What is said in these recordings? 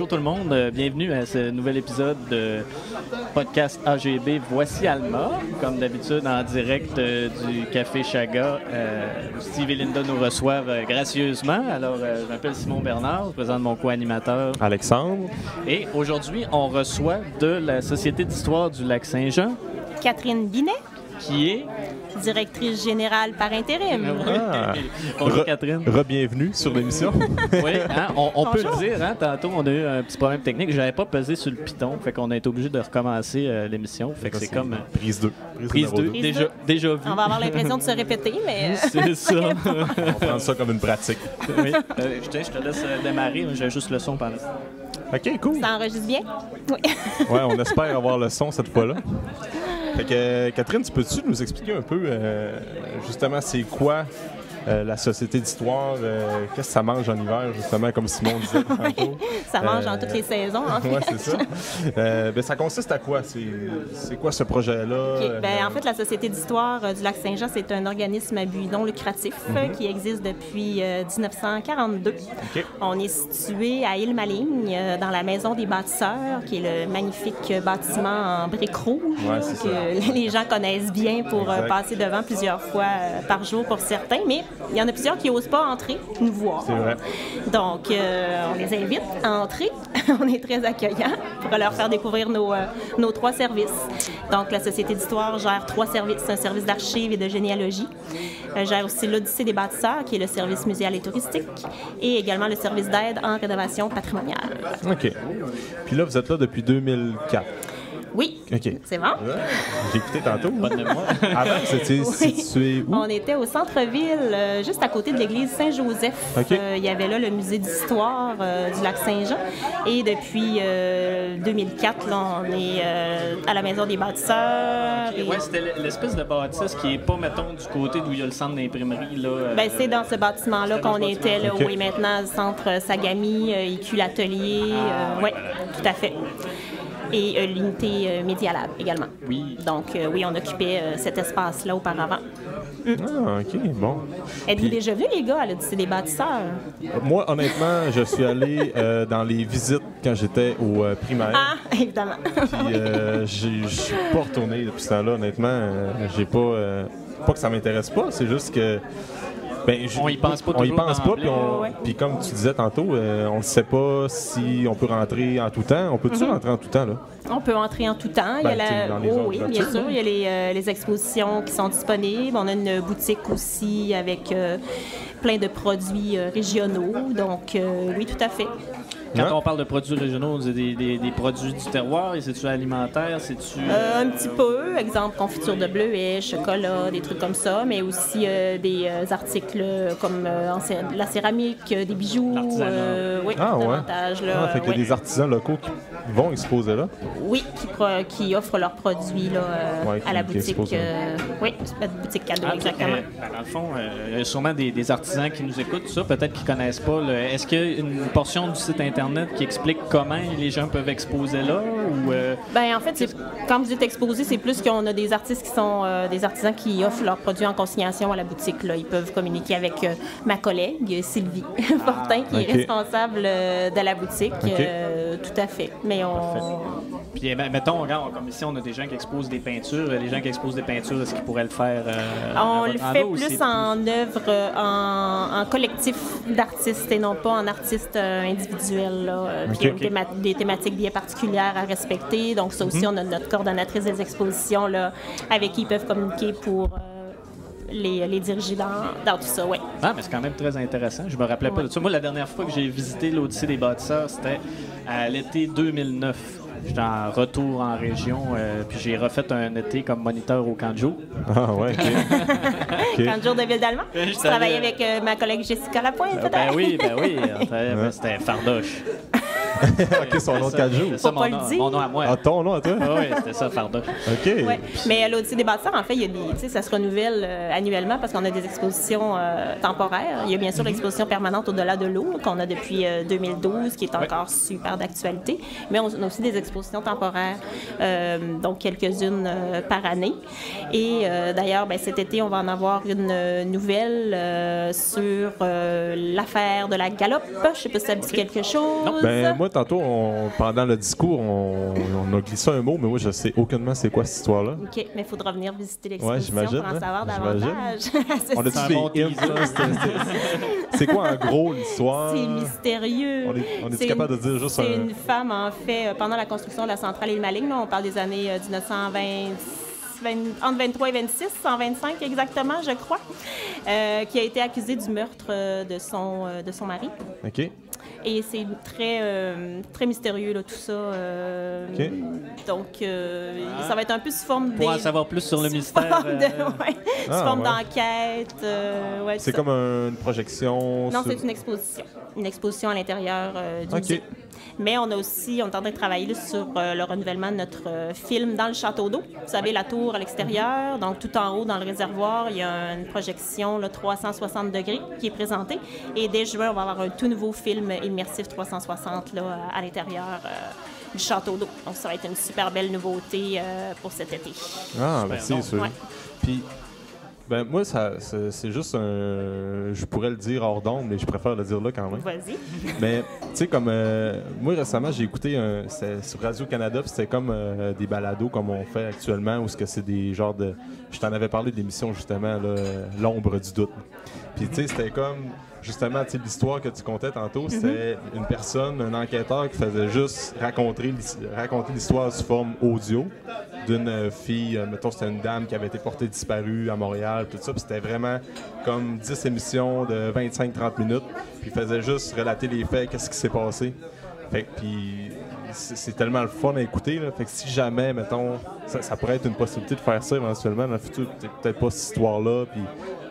bonjour tout le monde. Bienvenue à ce nouvel épisode de podcast AGB Voici Alma. Comme d'habitude, en direct du Café Chaga. Steve et Linda nous reçoivent gracieusement. Alors, je m'appelle Simon Bernard, je présente mon co-animateur Alexandre. Et aujourd'hui, on reçoit de la Société d'histoire du Lac-Saint-Jean Catherine Binet, qui est directrice générale par intérim. Bonjour Catherine. Re-bienvenue sur l'émission. Oui, hein, on peut le dire, hein, tantôt on a eu un petit problème technique. Je n'avais pas pesé sur le piton, fait qu'on a été obligé de recommencer l'émission. Fait que c'est comme prise 2. Prise 2, déjà vu. On va avoir l'impression de se répéter, mais... C'est ça. On prend ça comme une pratique. Oui. Je te laisse démarrer, j'ai juste le son pendant. OK, cool. Ça enregistre bien? Oui. Ouais, on espère avoir le son cette fois-là. Fait que, Catherine, tu peux-tu nous expliquer un peu justement c'est quoi la Société d'histoire, qu'est-ce que ça mange en hiver, justement, comme Simon disait tantôt? Ça mange en toutes les saisons, en fait. Oui, c'est ça. Ben, ça consiste à quoi? C'est quoi ce projet-là? Okay. Ben, en fait, la Société d'histoire du Lac-Saint-Jean, c'est un organisme à but non lucratif qui existe depuis 1942. Okay. On est situé à Île-Maligne, dans la Maison des bâtisseurs, qui est le magnifique bâtiment en briques rouges que les gens connaissent bien pour passer devant plusieurs fois par jour pour certains, mais il y en a plusieurs qui n'osent pas entrer, nous voir. C'est vrai. Donc, on les invite à entrer. On est très accueillants pour leur faire découvrir nos 3 services. Donc, la Société d'histoire gère 3 services. Un service d'archives et de généalogie. Gère aussi l'Odyssée des bâtisseurs, qui est le service muséal et touristique. Et également le service d'aide en rénovation patrimoniale. OK. Puis là, vous êtes là depuis 2004. Oui, okay. C'est bon. J'ai écouté tantôt. Pas de mémoire. Avant, c'était situé où? On était au centre-ville, juste à côté de l'église Saint-Joseph. Okay. Il y avait là le musée d'histoire du Lac-Saint-Jean. Et depuis 2004, là, on est à la Maison des bâtisseurs. Okay. Oui, c'était l'espèce de bâtisse qui n'est pas, mettons, du côté d'où il y a le centre d'imprimerie. Ben, c'est dans ce bâtiment-là qu'on était, là, okay. où est maintenant le centre Sagami, IQ l'atelier. Oui, tout à fait. Et l'unité Media Lab également. Oui. Donc, oui, on occupait cet espace-là auparavant. Ah, OK, bon. Êtes-vous déjà venus, les gars, à l'Odyssée des bâtisseurs? Moi, honnêtement, je suis allé dans les visites quand j'étais au primaire. Ah, évidemment. Puis, je suis pas retourné depuis ce temps-là, honnêtement. J'ai pas... pas que ça m'intéresse pas, c'est juste que... Ben, on y pense pas on y toujours pense pas, puis comme tu disais tantôt, on ne sait pas si on peut rentrer en tout temps. On peut-tu rentrer en tout temps, là? On peut entrer en tout temps. Ben, il y a dans les autres oui, bien sûr. Il y a les expositions qui sont disponibles. On a une boutique aussi avec plein de produits régionaux. Donc, oui, tout à fait. Quand on parle de produits régionaux, c'est des produits du terroir, et c'est-tu alimentaire, c'est-tu... Un petit peu, exemple confiture de bleuet, chocolat, des trucs comme ça, mais aussi des articles comme la céramique, des bijoux, oui, davantage. Là, fait qu'il y a des artisans locaux qui vont exposer là? Oui, qui offrent leurs produits là, à la boutique. Oui, la boutique cadeau, exactement. Dans le fond, il y a sûrement des artisans qui nous écoutent, ça, peut-être qu'ils ne connaissent pas. Est-ce qu'il y a une portion du site Internet qui explique comment les gens peuvent exposer là? Ou, ben, en fait, quand vous dites exposer, c'est plus qu'on a des artistes qui sont des artisans qui offrent leurs produits en consignation à la boutique. Là. Ils peuvent communiquer avec ma collègue, Sylvie Fortin, qui est responsable de la boutique. Tout à fait. Mais Puis, mettons, regarde, comme ici, on a des gens qui exposent des peintures. Les gens qui exposent des peintures, est-ce qu'ils pourraient le faire on le fait plus en œuvre, en collectif d'artistes et non pas en artistes individuels. Puis il y a des thématiques bien particulières à respecter. Donc, ça aussi, on a notre coordonnatrice des expositions là, avec qui ils peuvent communiquer pour les diriger dans tout ça. Ouais. Ah, mais c'est quand même très intéressant. Je me rappelais pas de ça. Moi, la dernière fois que j'ai visité l'Odyssée des bâtisseurs, c'était à l'été 2009. J'étais en retour en région, puis j'ai refait un été comme moniteur au camp de jour. Ah ouais, OK. Camp de jour de Ville-d'Allemand. Je travaillais avec ma collègue Jessica Lapointe, peut-être. Ben oui. C'était Fardoche. OK, son nom de 4 jours. Faut pas le dire. Mon nom à moi. Ah, ton nom à toi? Oui, c'était ça, Fardoche. OK. Ouais. Mais à l'Odyssée des bâtisseurs, en fait, il y a ça se renouvelle annuellement parce qu'on a des expositions temporaires. Il y a bien sûr l'exposition permanente au-delà de l'eau qu'on a depuis 2012, qui est encore super d'actualité. Mais on a aussi des expositions temporaires, donc quelques-unes par année. Et d'ailleurs, cet été, on va en avoir une nouvelle sur l'affaire de la Galope. Je ne sais pas si ça dit quelque chose. Ben, moi, tantôt, pendant le discours, on a glissé un mot, mais moi, je sais aucunement c'est quoi cette histoire-là. OK, mais il faudra venir visiter Ouais, l'exposition pour en savoir davantage. On a-tu des hints, là? C'est quoi, en gros, l'histoire? C'est mystérieux. On est capable de dire juste C'est une femme, en fait, pendant la construction de la centrale Île-Malign, on parle des années 1920, entre 23 et 26, 125 exactement, je crois, qui a été accusée du meurtre de son mari. OK. Et c'est très mystérieux, là, tout ça. OK. Donc, ça va être un peu sous forme Pour en savoir plus sur le mystère. Sous forme d'enquête. C'est comme une projection? Non, c'est une exposition. Une exposition à l'intérieur du musée. Mais on est en train de travailler là, sur le renouvellement de notre film dans le château d'eau. Vous savez, la tour à l'extérieur, donc tout en haut dans le réservoir, il y a une projection là, 360 degrés qui est présentée. Et dès juin, on va avoir un tout nouveau film immersif 360 là, à l'intérieur du château d'eau. Donc ça va être une super belle nouveauté pour cet été. Ah, ben c'est sûr. Ouais. Puis, ben moi, c'est juste un... Je pourrais le dire hors d'onde, mais je préfère le dire là quand même. Vas-y. Mais, tu sais, comme... moi, récemment, j'ai écouté c'était sur Radio-Canada, puis c'était comme des balados comme on fait actuellement, où c'est des genres de... Je t'en avais parlé d'émissions, justement, là, L'ombre du doute. Puis, tu sais, c'était comme... Justement, tu sais, l'histoire que tu contais tantôt, c'était une personne, un enquêteur qui faisait juste raconter l'histoire sous forme audio d'une fille, mettons, c'était une dame qui avait été portée disparue à Montréal, tout ça, puis c'était vraiment comme 10 émissions de 25-30 minutes, puis il faisait juste relater les faits, qu'est-ce qui s'est passé. Fait que, puis c'est tellement le fun à écouter, là. Fait que si jamais, mettons, ça pourrait être une possibilité de faire ça éventuellement dans le futur, peut-être pas cette histoire-là, puis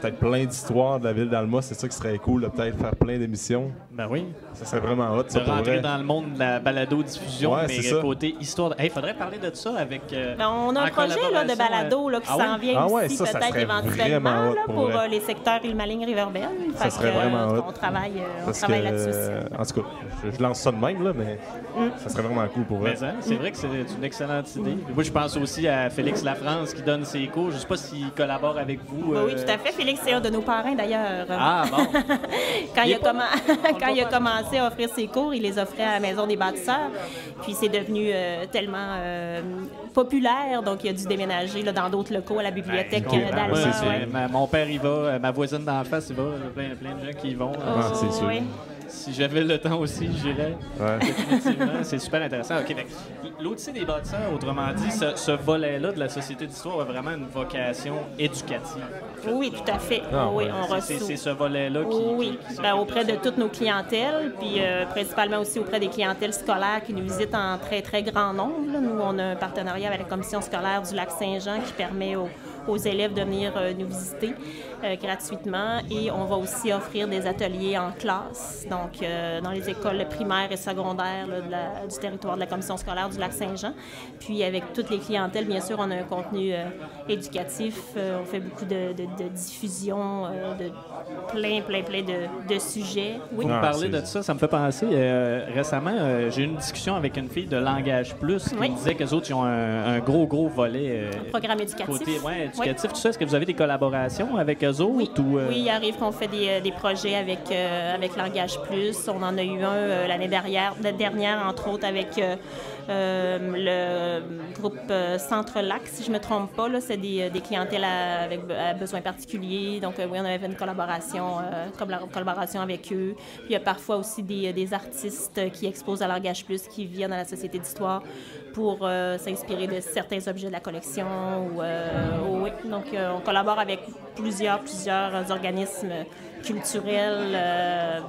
peut-être plein d'histoires de la ville d'Alma, c'est ça qui serait cool, de peut-être faire plein d'émissions. Ben oui. Ça serait vraiment hot, ça, de pour rentrer vrai. dans le monde de la balado-diffusion, Ouais, mais c'est ça. côté histoire. Hey, faudrait parler de ça avec. Ben, on a un projet là, de balado là, qui s'en vient aussi, ça peut-être serait éventuellement vraiment hot, là, pour pour vrai. les secteurs Île-Malign-Riverbelle. Ça serait vraiment hot. On travaille Parce là-dessus aussi. en tout cas, je lance ça de même, là, mais ça serait vraiment cool pour vrai. Mais c'est vrai que c'est une excellente idée. Moi, je pense aussi à Félix Lafrance qui donne ses cours. Je ne sais pas s'il collabore avec vous. Oui, tout à fait. Félix, c'est un de nos parrains d'ailleurs. Ah, bon. Quand il a commencé à offrir ses cours, il les offrait à la Maison des bâtisseurs. Puis c'est devenu tellement populaire, donc il a dû déménager là, dans d'autres locaux à la bibliothèque d'Alma. Ouais, mon père y va, ma voisine d'en face y va, plein de gens qui y vont. C'est sûr. Oui. Si j'avais le temps aussi, j'irais. Ouais. Définitivement, c'est super intéressant. OK, l'Odyssée des bâtisseurs, autrement dit, ce volet-là de la Société d'histoire a vraiment une vocation éducative. Oui, tout à fait. Ah, oui, ouais. on reçoit. C'est ce volet-là qui... Oui, ben, auprès de toutes nos clientèles, puis principalement aussi auprès des clientèles scolaires qui nous visitent en très, très grand nombre. Là. Nous, on a un partenariat avec la commission scolaire du Lac-Saint-Jean qui permet aux élèves de venir nous visiter gratuitement. Et on va aussi offrir des ateliers en classe, donc dans les écoles primaires et secondaires là, du territoire de la commission scolaire du Lac-Saint-Jean. Puis avec toutes les clientèles, bien sûr, on a un contenu éducatif. On fait beaucoup de diffusion de plein de sujets. Oui. Vous me parlez de ça, ça me fait penser. Récemment, j'ai eu une discussion avec une fille de Langage Plus qui me disait qu'eux autres, ils ont un gros volet... programme éducatif. Côté, éducatif, tout ça. Est-ce que vous avez des collaborations avec eux autres? Oui, ou, oui, il arrive qu'on fait des projets avec Langage Plus. On en a eu un l'année dernière, entre autres, avec le groupe Centre-Lac, si je ne me trompe pas. Là, c'est des clientèles avec besoins particuliers. Donc, oui, on avait une collaboration avec eux. Puis, il y a parfois aussi des artistes qui exposent à Langage Plus qui viennent à la Société d'histoire pour s'inspirer de certains objets de la collection. Oui. Donc, on collabore avec plusieurs organismes culturels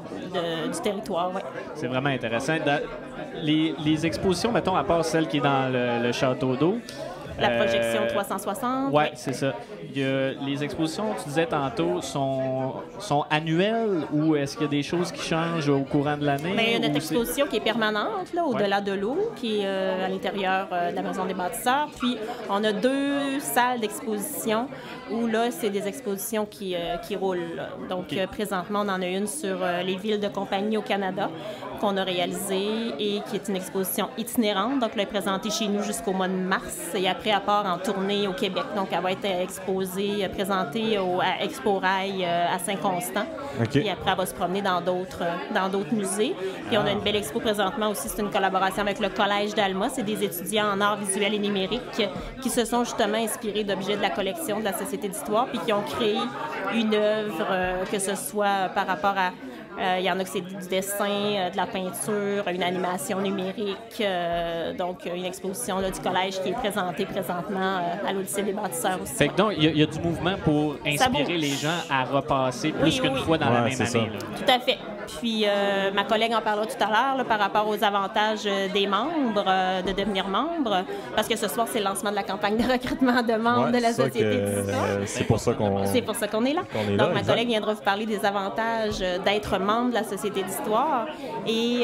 du territoire. Ouais. C'est vraiment intéressant. Les expositions, mettons, à part celle qui est dans le château d'eau. La projection 360. Oui, c'est ça. Les expositions, tu disais tantôt, sont annuelles ou est-ce qu'il y a des choses qui changent au courant de l'année? Bien, il y a notre exposition qui est permanente, là, au-delà de l'eau, qui est à l'intérieur de la Maison des bâtisseurs. Puis, on a 2 salles d'exposition où, là, c'est des expositions qui roulent. Là. Donc, présentement, on en a une sur les villes de compagnie au Canada, qu'on a réalisée et qui est une exposition itinérante. Donc, elle est présentée chez nous jusqu'au mois de mars et après, elle part en tournée au Québec. Donc, elle va être exposée, présentée à Expo Rail à Saint-Constant. Okay. Et après, elle va se promener dans d'autres musées. Puis, on a une belle expo présentement aussi. C'est une collaboration avec le Collège d'Alma. C'est des étudiants en arts visuels et numériques qui se sont justement inspirés d'objets de la collection de la Société d'histoire puis qui ont créé une œuvre, que ce soit par rapport à... Il y en a que c'est du dessin, de la peinture, une animation numérique. Donc, une exposition là, du collège qui est présentée présentement à l'Odyssée des bâtisseurs aussi. Fait que donc, il y a du mouvement pour inspirer les gens à repasser plus qu'une fois dans la même année. Là. Tout à fait. Puis, ma collègue en parlera tout à l'heure là, par rapport aux avantages des membres, de devenir membre, parce que ce soir, c'est le lancement de la campagne de recrutement de membres de la Société d'histoire. C'est pour ça qu'on est là. Donc, ma collègue viendra vous parler des avantages d'être membre de la Société d'histoire. Et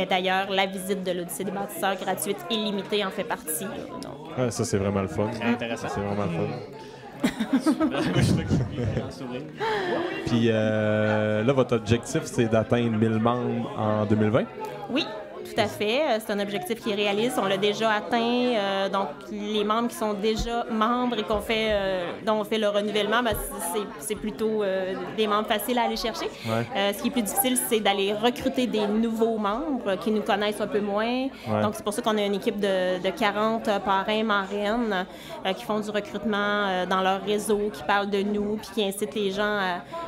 d'ailleurs, la visite de l'Odyssée des bâtisseurs gratuite et limitée en fait partie. Là, donc. Ouais, ça, c'est vraiment le fun. C'est intéressant. C'est vraiment le fun. Puis là, votre objectif, c'est d'atteindre 1000 membres en 2020? Oui. Tout à fait. C'est un objectif qui est réaliste. On l'a déjà atteint. Donc, les membres qui sont déjà membres et dont on fait le renouvellement, ben, c'est plutôt des membres faciles à aller chercher. Ouais. Ce qui est plus difficile, c'est d'aller recruter des nouveaux membres qui nous connaissent un peu moins. Ouais. Donc, c'est pour ça qu'on a une équipe de 40 parrains, marraines qui font du recrutement dans leur réseau, qui parlent de nous, puis qui incitent les gens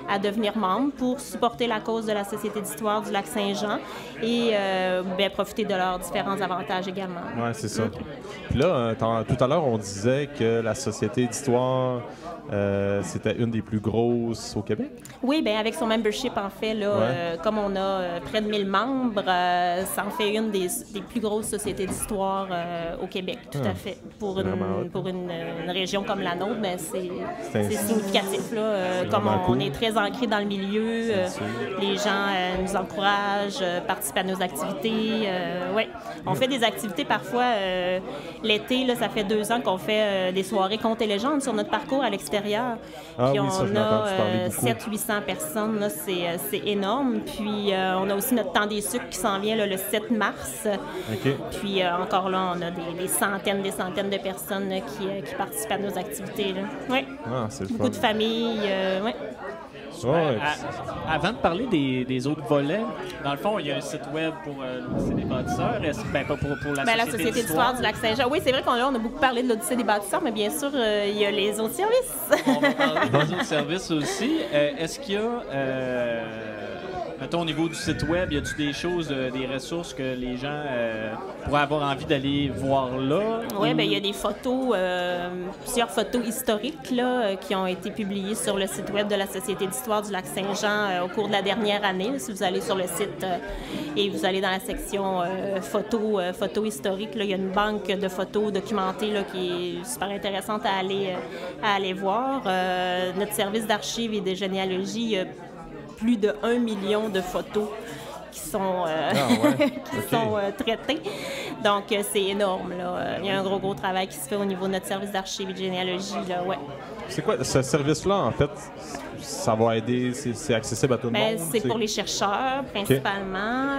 à devenir membres pour supporter la cause de la Société d'histoire du Lac-Saint-Jean et profiter de leurs différents avantages également. Oui, c'est ça. Puis là, tout à l'heure, on disait que la Société d'histoire, c'était une des plus grosses au Québec? Oui, bien avec son membership, en fait, là, comme on a près de 1000 membres, ça en fait une des plus grosses sociétés d'histoire au Québec, tout à fait. Pour une région comme la nôtre, ben, c'est significatif. Là, comme on est très ancré dans le milieu, les gens nous encouragent, participent à nos activités. On fait des activités parfois l'été, là, ça fait 2 ans qu'on fait des soirées contes et légendes sur notre parcours à l'extérieur. Puis on a 700-800 personnes, là, c'est énorme. Puis on a aussi notre temps des sucres qui s'en vient là, le 7 mars. Okay. Puis encore là, on a des centaines de personnes là, qui participent à nos activités. Là. Ouais. Ah, c'est beaucoup de familles. Avant de parler des autres volets, dans le fond, il y a un site web pour l'Odyssée des bâtisseurs. Pas pour la Société d'histoire du Lac-Saint-Jean. Oui, c'est vrai qu'on a beaucoup parlé de l'Odyssée des bâtisseurs, mais bien sûr, il y a les autres services. On va parler des autres services aussi. Est-ce qu'il y a... mettons, au niveau du site web, y a-t-il des choses, des ressources que les gens pourraient avoir envie d'aller voir là? Oui, bien, il y a des photos, plusieurs photos historiques là, qui ont été publiées sur le site web de la Société d'histoire du Lac-Saint-Jean au cours de la dernière année. Là, si vous allez sur le site et vous allez dans la section photos historiques, là, il y a une banque de photos documentées là, qui est super intéressante à aller voir. Notre service d'archives et de généalogie, plus de 1 million de photos qui sont, sont traitées. Donc, c'est énorme. Là. Il y a un gros travail qui se fait au niveau de notre service d'archives et de généalogie. Là, ouais. C'est quoi ce service-là, en fait? Ça va aider, c'est accessible à tout le monde? C'est pour les chercheurs, principalement,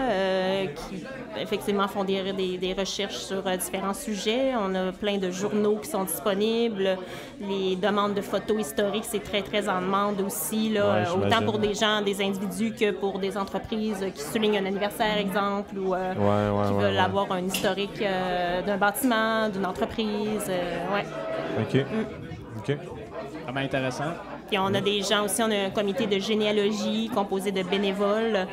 qui, effectivement, font des recherches sur différents sujets. On a plein de journaux qui sont disponibles. Les demandes de photos historiques, c'est très, très en demande aussi, là, autant pour des gens, des individus, que pour des entreprises qui soulignent un anniversaire, exemple, ou qui veulent avoir un historique d'un bâtiment, d'une entreprise. OK. Vraiment intéressant. Puis on a des gens aussi, on a un comité de généalogie composé de bénévoles.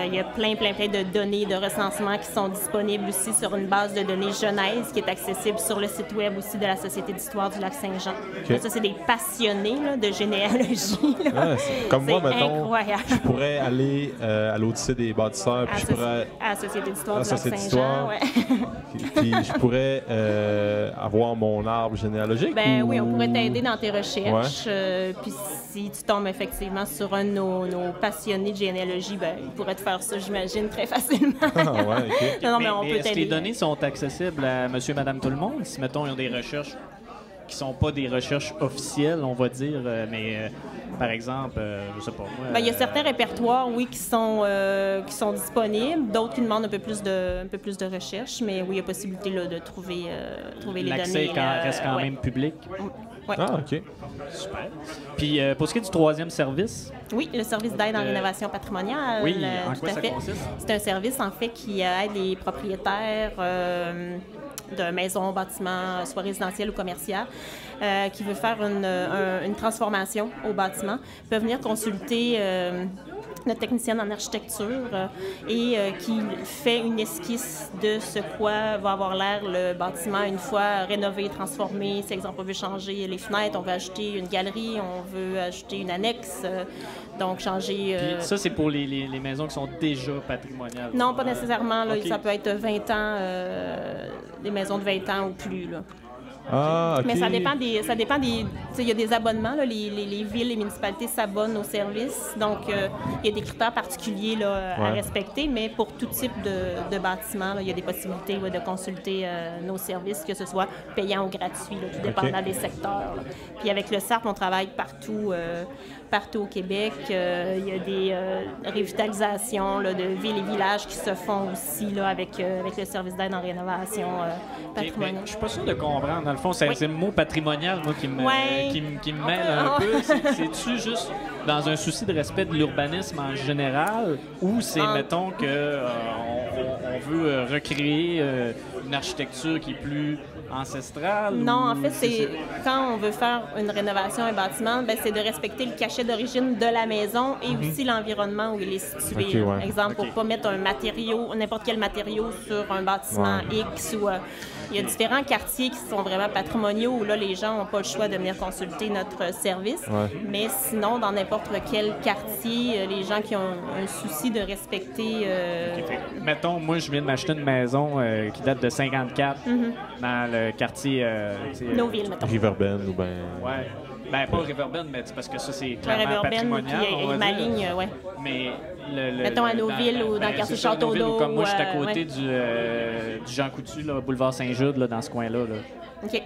Il y a plein de données de recensement qui sont disponibles aussi sur une base de données Genèse qui est accessible sur le site web aussi de la Société d'histoire du Lac-Saint-Jean. Okay. Ça, c'est des passionnés là, de généalogie. Là. Comme moi, mettons, incroyable. Je pourrais aller à l'Odyssée des bâtisseurs. Puis à la Société d'histoire du Lac-Saint-Jean. Puis je pourrais avoir mon arbre généalogique? Oui, on pourrait t'aider dans tes recherches. Puis si tu tombes effectivement sur un de nos passionnés de généalogie, il pourrait te faire ça, j'imagine, très facilement. Non, mais on peut t'aider. Est-ce que les données sont accessibles à monsieur, madame, tout le monde? Si, mettons, ils ont des recherches qui sont pas des recherches officielles, on va dire, mais par exemple, je sais pas moi. Il y a certains répertoires, oui, qui sont disponibles, d'autres qui demandent un peu plus de recherche, mais oui, il y a possibilité là, de trouver les données. L'accès reste quand même public. Ouais. Ah, OK. Super. Puis pour ce qui est du troisième service, oui, le service d'aide en rénovation patrimoniale. oui, en tout quoi à ça fait. consiste? C'est un service, en fait, qui aide les propriétaires de maisons, bâtiments, soit résidentiels ou commerciaux, qui veut faire une transformation au bâtiment, peuvent venir consulter notre technicienne en architecture et qui fait une esquisse de ce quoi va avoir l'air le bâtiment une fois rénové, transformé. Si, exemple, on veut changer les fenêtres, on veut ajouter une galerie, on veut ajouter une annexe, donc changer... Puis ça, c'est pour les maisons qui sont déjà patrimoniales? Non, pas nécessairement. Là, Okay. Ça peut être 20 ans, des maisons de 20 ans ou plus. Là. Ah, OK. Mais ça dépend des. Tu sais, il y a des abonnements. Là, les villes, les municipalités s'abonnent aux services. Donc, il y a des critères particuliers là, à respecter. Mais pour tout type de bâtiment, là, il y a des possibilités de consulter nos services, que ce soit payant ou gratuit, là, tout dépendant des secteurs. Là. Puis avec le SARP, on travaille partout au Québec. Il y a des revitalisations là, de villes et villages qui se font aussi là, avec le service d'aide en rénovation patrimoniale. Je suis pas sûr de comprendre. Dans le fond, c'est le mot patrimonial moi, qui me mêle un peu. C'est-tu juste dans un souci de respect de l'urbanisme en général ou c'est, mettons, que on veut recréer une architecture qui est plus ancestrale? Non, ou en fait, c'est quand on veut faire une rénovation à un bâtiment, c'est de respecter le cachet d'origine de la maison et aussi l'environnement où il est situé. Okay, ouais. Exemple, pour ne pas mettre un matériau, n'importe quel matériau sur un bâtiment X ou... il y a différents quartiers qui sont vraiment patrimoniaux où là, les gens n'ont pas le choix de venir consulter notre service. Mais sinon, dans n'importe quel quartier, les gens qui ont un souci de respecter... Mettons, moi, je viens de m'acheter une maison qui date de 54 dans le quartier... Nos villes, mettons. Riverbend ou bien... Ouais. Ben, pas Riverbend, mais parce que ça, c'est clairement patrimonial, on va ma dire. ligne, Mais mettons à Noville ou dans le quartier Château-d'Eau. Comme moi, je suis à côté du Jean Coutu, là, boulevard Saint-Jude, là, dans ce coin-là. Là. OK.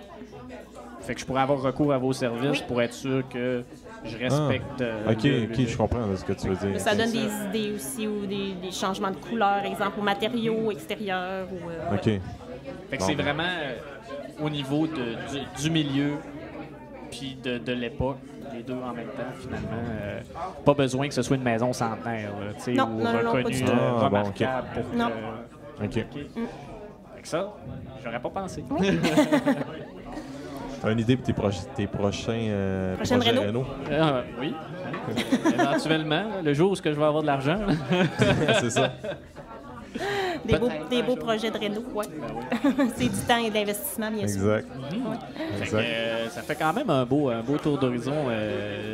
Fait que je pourrais avoir recours à vos services pour être sûr que je respecte... OK, je comprends ce que tu veux dire. Ça donne des idées aussi ou des changements de couleur, exemple, aux matériaux extérieurs. Ou, OK. Fait que c'est vraiment au niveau du milieu puis de l'époque, les deux en même temps, finalement. Pas besoin que ce soit une maison centenaire, là, non, ou non, pas reconnue du tout. remarquable. Pour non. OK. Fait que ça, j'aurais pas pensé. T'as une idée pour tes prochains Prochaine projets réno? Oui. Éventuellement, le jour où je vais avoir de l'argent. C'est ça. Des beaux projets de réno, oui. C'est du temps et d'investissement, bien sûr. Exact. Ça fait quand même un beau tour d'horizon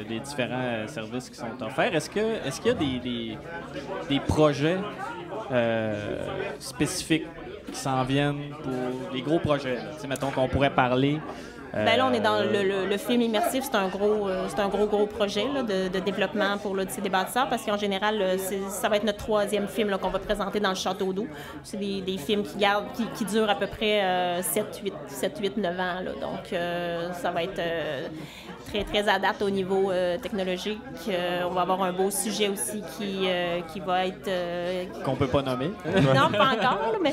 des différents services qui sont offerts. Est-ce qu'il y a des projets spécifiques qui s'en viennent pour les gros projets? Mettons qu'on pourrait parler... Là, on est dans le film immersif. C'est un gros projet là, de développement pour l'Odyssée des bâtisseurs parce qu'en général, ça va être notre troisième film là, qu'on va présenter dans le Château-d'Eau. C'est des films qui durent à peu près 7, 8, 9 ans. Là. Donc, ça va être très, très adapté au niveau technologique. On va avoir un beau sujet aussi qui va être... qu'on peut pas nommer. Non, pas encore, là,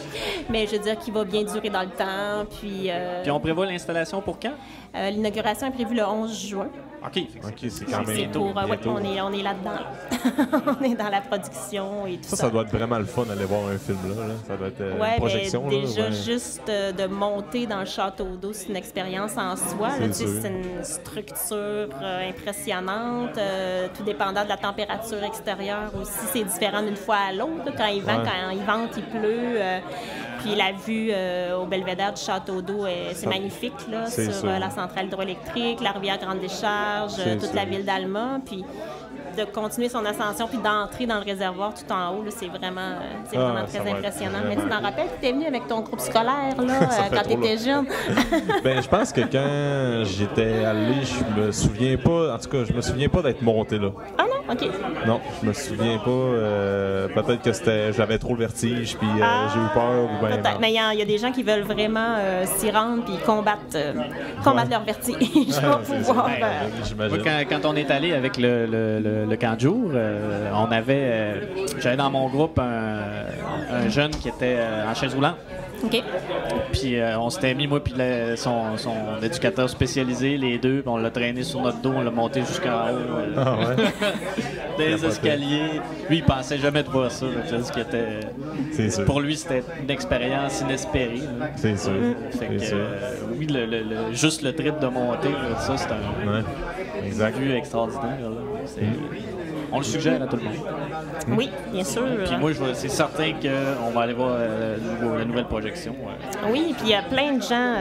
mais je veux dire qui va bien durer dans le temps. Puis on prévoit l'installation pour quand? L'inauguration est prévue le 11 juin. OK, c'est quand même bientôt. On est là-dedans. On est dans la production et tout ça. Ça doit être vraiment le fun d'aller voir un film là. Ça doit être une projection. Déjà, juste de monter dans le Château-d'Eau, c'est une expérience en soi. C'est une structure impressionnante, tout dépendant de la température extérieure aussi. C'est différent d'une fois à l'autre. Quand il vent, quand il vente, il pleut. Puis la vue au belvédère du Château-d'Eau, c'est magnifique là, sur la centrale hydroélectrique, la rivière Grande-Décharge, toute la ville d'Alma. Puis de continuer son ascension puis d'entrer dans le réservoir tout en haut, c'est vraiment très impressionnant. Mais tu t'en rappelles que tu es venu avec ton groupe scolaire là, quand tu étais jeune? Ben, je pense que quand j'étais allé, je me souviens pas, en tout cas, je me souviens pas d'être monté là. Ah non? OK. Non, je me souviens pas. Peut-être que j'avais trop le vertige, puis j'ai eu peur. Ou ben, peut-être. Mais il y a des gens qui veulent vraiment s'y rendre puis combattre leur vertige pour pouvoir. J'imagine. Quand on est allé avec le camp de jour, j'avais dans mon groupe un jeune qui était en chaise roulante. OK. Puis on s'était mis, moi puis son éducateur spécialisé, les deux, puis on l'a traîné sur notre dos, on l'a monté jusqu'en haut. Des escaliers. Lui, il pensait jamais de voir ça. C'est sûr. Pour lui, c'était une expérience inespérée. Là. C'est sûr. Oui, juste le trip de monter, là, ça, c'est un vue extraordinaire. Là. On le suggère à tout le monde. Oui, bien sûr. Puis moi, c'est certain qu'on va aller voir la nouvelle projection. Oui, puis il y a plein de gens,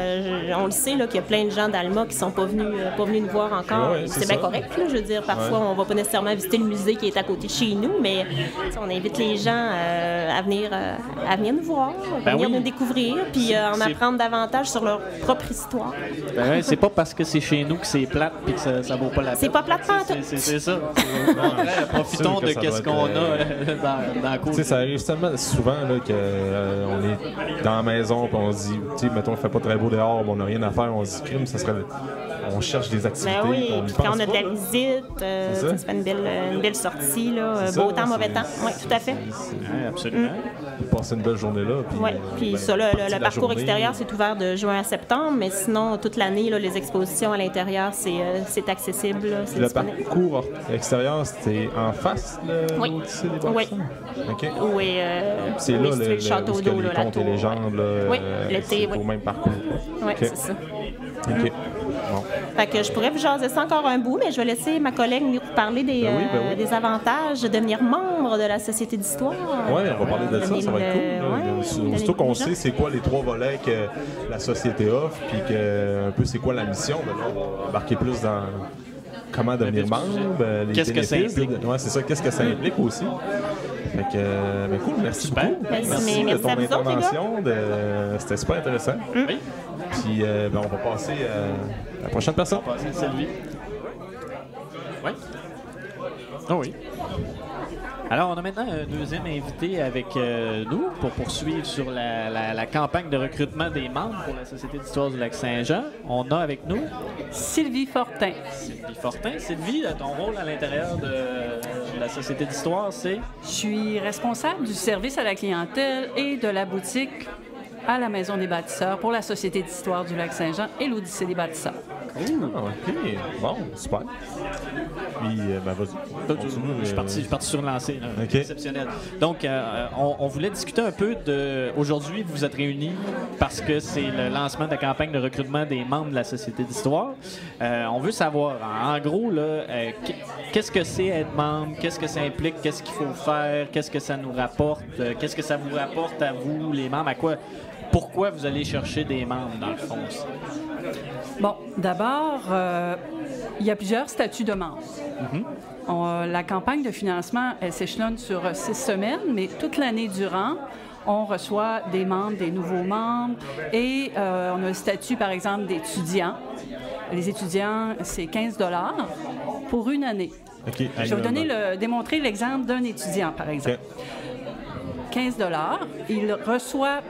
on le sait, là, qu'il y a plein de gens d'Alma qui sont pas venus nous voir encore. Ouais, c'est bien correct, là, je veux dire. Parfois, on va pas nécessairement visiter le musée qui est à côté de chez nous, mais on invite les gens à venir nous voir, à venir nous découvrir, puis en apprendre davantage sur leur propre histoire. Ben, c'est pas parce que c'est chez nous que c'est plate puis que ça vaut pas la peine. C'est pas plate pantoute. C'est ça. Profitons de ce qu'on a dans la cour. Ça arrive tellement souvent qu'on est dans la maison et on se dit, mettons, il fait pas très beau dehors, on n'a rien à faire, on se dit, crime, ça serait. On cherche des activités. Ben oui, puis quand on a de la visite, ça fait une belle sortie, là, beau temps, mauvais temps. Oui, tout à fait. Absolument. Passer une belle journée là. Oui, puis ça, le parcours extérieur, c'est ouvert de juin à septembre, mais sinon, toute l'année, les expositions à l'intérieur, c'est accessible. Là, le parcours extérieur, c'était en face oui. L'Odyssée des Bâtisseurs? Oui. OK. Oui, c'est là le château d'eau, les contes et légendes, oui, l'été, c'est au même parcours. Oui, c'est ça. OK. Bon. Fait que je pourrais vous jaser ça encore un bout, mais je vais laisser ma collègue nous parler des avantages de devenir membre de la Société d'histoire. Oui, on va parler de ça, ça va être cool. Surtout qu'on sait c'est quoi les 3 volets que la Société offre, puis un peu c'est quoi la mission. Ben là, on va embarquer plus dans comment devenir membre, les qu'est-ce que ça implique? Oui, c'est ça, qu'est-ce que ça implique aussi. Fait que, ben cool, merci beaucoup. Merci de ton intervention. C'était super intéressant. Oui. Puis, on va passer à la prochaine personne. On va passer à Sylvie. Oui. Oh oui. Alors, on a maintenant un deuxième invité avec nous pour poursuivre sur la campagne de recrutement des membres pour la Société d'histoire du Lac-Saint-Jean. On a avec nous Sylvie Fortin. Sylvie Fortin. Sylvie, ton rôle à l'intérieur de la Société d'histoire, c'est? Je suis responsable du service à la clientèle et de la boutique à la Maison des bâtisseurs pour la Société d'histoire du Lac-Saint-Jean et l'Odyssée des bâtisseurs. OK. Bon, super. Puis, vas-y. Je suis parti sur le lancer. Okay. Exceptionnel. Donc, on voulait discuter un peu de... Aujourd'hui, vous vous êtes réunis parce que c'est le lancement de la campagne de recrutement des membres de la Société d'histoire. On veut savoir, en gros, là, qu'est-ce que c'est être membre? Qu'est-ce que ça implique? Qu'est-ce qu'il faut faire? Qu'est-ce que ça nous rapporte? Qu'est-ce que ça vous rapporte à vous, les membres? Pourquoi vous allez chercher des membres, dans le fond? Bon, d'abord, il y a plusieurs statuts de membres. La campagne de financement, elle s'échelonne sur 6 semaines, mais toute l'année durant, on reçoit des membres, des nouveaux membres, et on a le statut, par exemple, d'étudiant. Les étudiants, c'est 15 $, pour une année. Okay. Je vais vous démontrer l'exemple d'un étudiant, par exemple. Okay. 15 $, il reçoit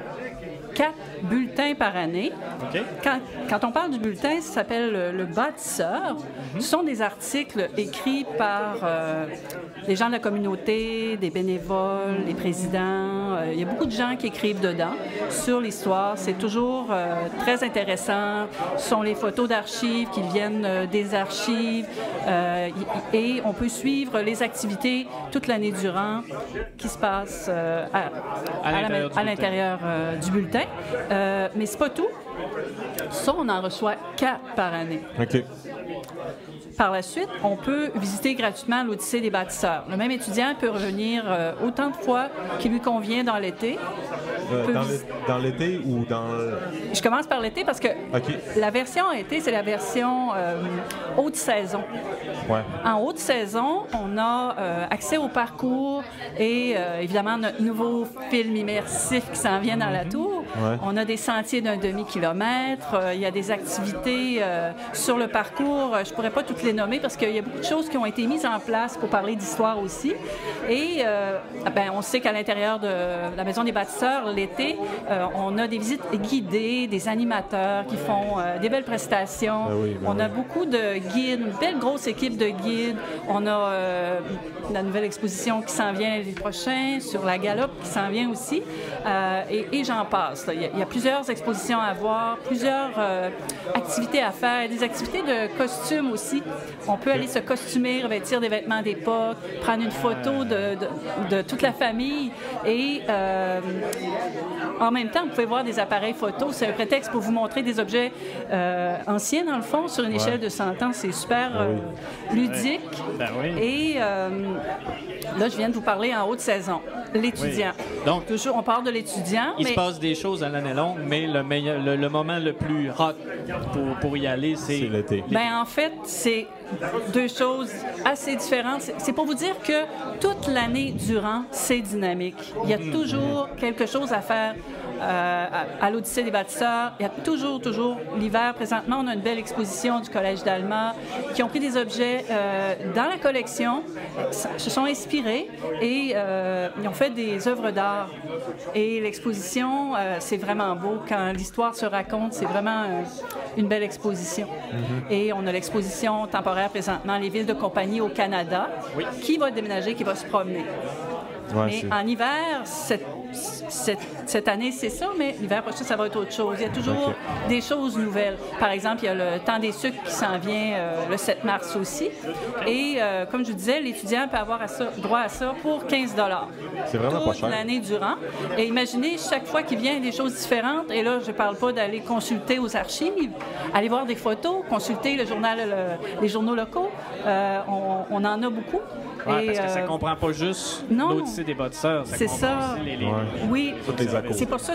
4 bulletins par année. Okay. Quand on parle du bulletin, ça s'appelle le bâtisseur. Ce sont des articles écrits par des gens de la communauté, des bénévoles, des présidents. Il y a beaucoup de gens qui écrivent dedans sur l'histoire. C'est toujours très intéressant. Ce sont les photos d'archives qui viennent des archives. Et on peut suivre les activités toute l'année durant qui se passent à l'intérieur du bulletin. Mais c'est pas tout. Ça, on en reçoit 4 par année. OK. Par la suite, on peut visiter gratuitement l'Odyssée des bâtisseurs. Le même étudiant peut revenir autant de fois qu'il lui convient dans l'été. Dans l'été ou dans... Je commence par l'été parce que la version été, c'est la version haute saison. Ouais. En haute saison, on a accès au parcours et évidemment notre nouveau film immersif qui s'en vient dans la tour. Ouais. On a des sentiers d'un demi-kilomètre. Il y a des activités sur le parcours. Je ne pourrais pas toutes les nommer parce qu'il y a beaucoup de choses qui ont été mises en place pour parler d'histoire aussi. Et on sait qu'à l'intérieur de la Maison des bâtisseurs, l'été, on a des visites guidées, des animateurs qui font des belles prestations. On a beaucoup de guides, une belle grosse équipe de guides. On a la nouvelle exposition qui s'en vient l'année prochaine, sur la Galope qui s'en vient aussi, et j'en passe. Il y a plusieurs expositions à voir, plusieurs activités à faire, des activités de costumes aussi. On peut aller se costumer, revêtir des vêtements d'époque, prendre une photo de toute la famille et en même temps, vous pouvez voir des appareils photo. C'est un prétexte pour vous montrer des objets anciens, dans le fond, sur une échelle de 100 ans. C'est super ludique. Ben oui. Et là, je viens de vous parler en haute saison, l'étudiant. Oui. Donc, toujours, on parle de l'étudiant. Il se passe des choses à l'année longue, mais le moment le plus hot pour y aller, c'est l'été. Ben, en fait, c'est deux choses assez différentes. C'est pour vous dire que toute l'année durant, c'est dynamique. Il y a toujours quelque chose à faire à l'Odyssée des bâtisseurs. Il y a toujours l'hiver. Présentement, on a une belle exposition du Collège d'Alma qui ont pris des objets dans la collection, se sont inspirés et ils ont fait des œuvres d'art. Et l'exposition, c'est vraiment beau. Quand l'histoire se raconte, c'est vraiment une belle exposition. Et on a l'exposition temporaire présentement, les villes de compagnie au Canada, qui va déménager, qui va se promener. Mais en hiver, cette année, c'est ça, mais l'hiver prochain, ça va être autre chose. Il y a toujours des choses nouvelles. Par exemple, il y a le temps des sucres qui s'en vient le 7 mars aussi. Et comme je vous disais, l'étudiant peut avoir droit à ça pour 15 $. C'est vraiment pas cher. Toute l'année durant. Et imaginez, chaque fois qu'il vient, des choses différentes. Et là, je ne parle pas d'aller consulter aux archives, aller voir des photos, consulter le journal, les journaux locaux. On en a beaucoup. Ouais, parce que ça ne comprend pas juste l'Odyssée des bâtisseurs. C'est ça. Oui, c'est pour ça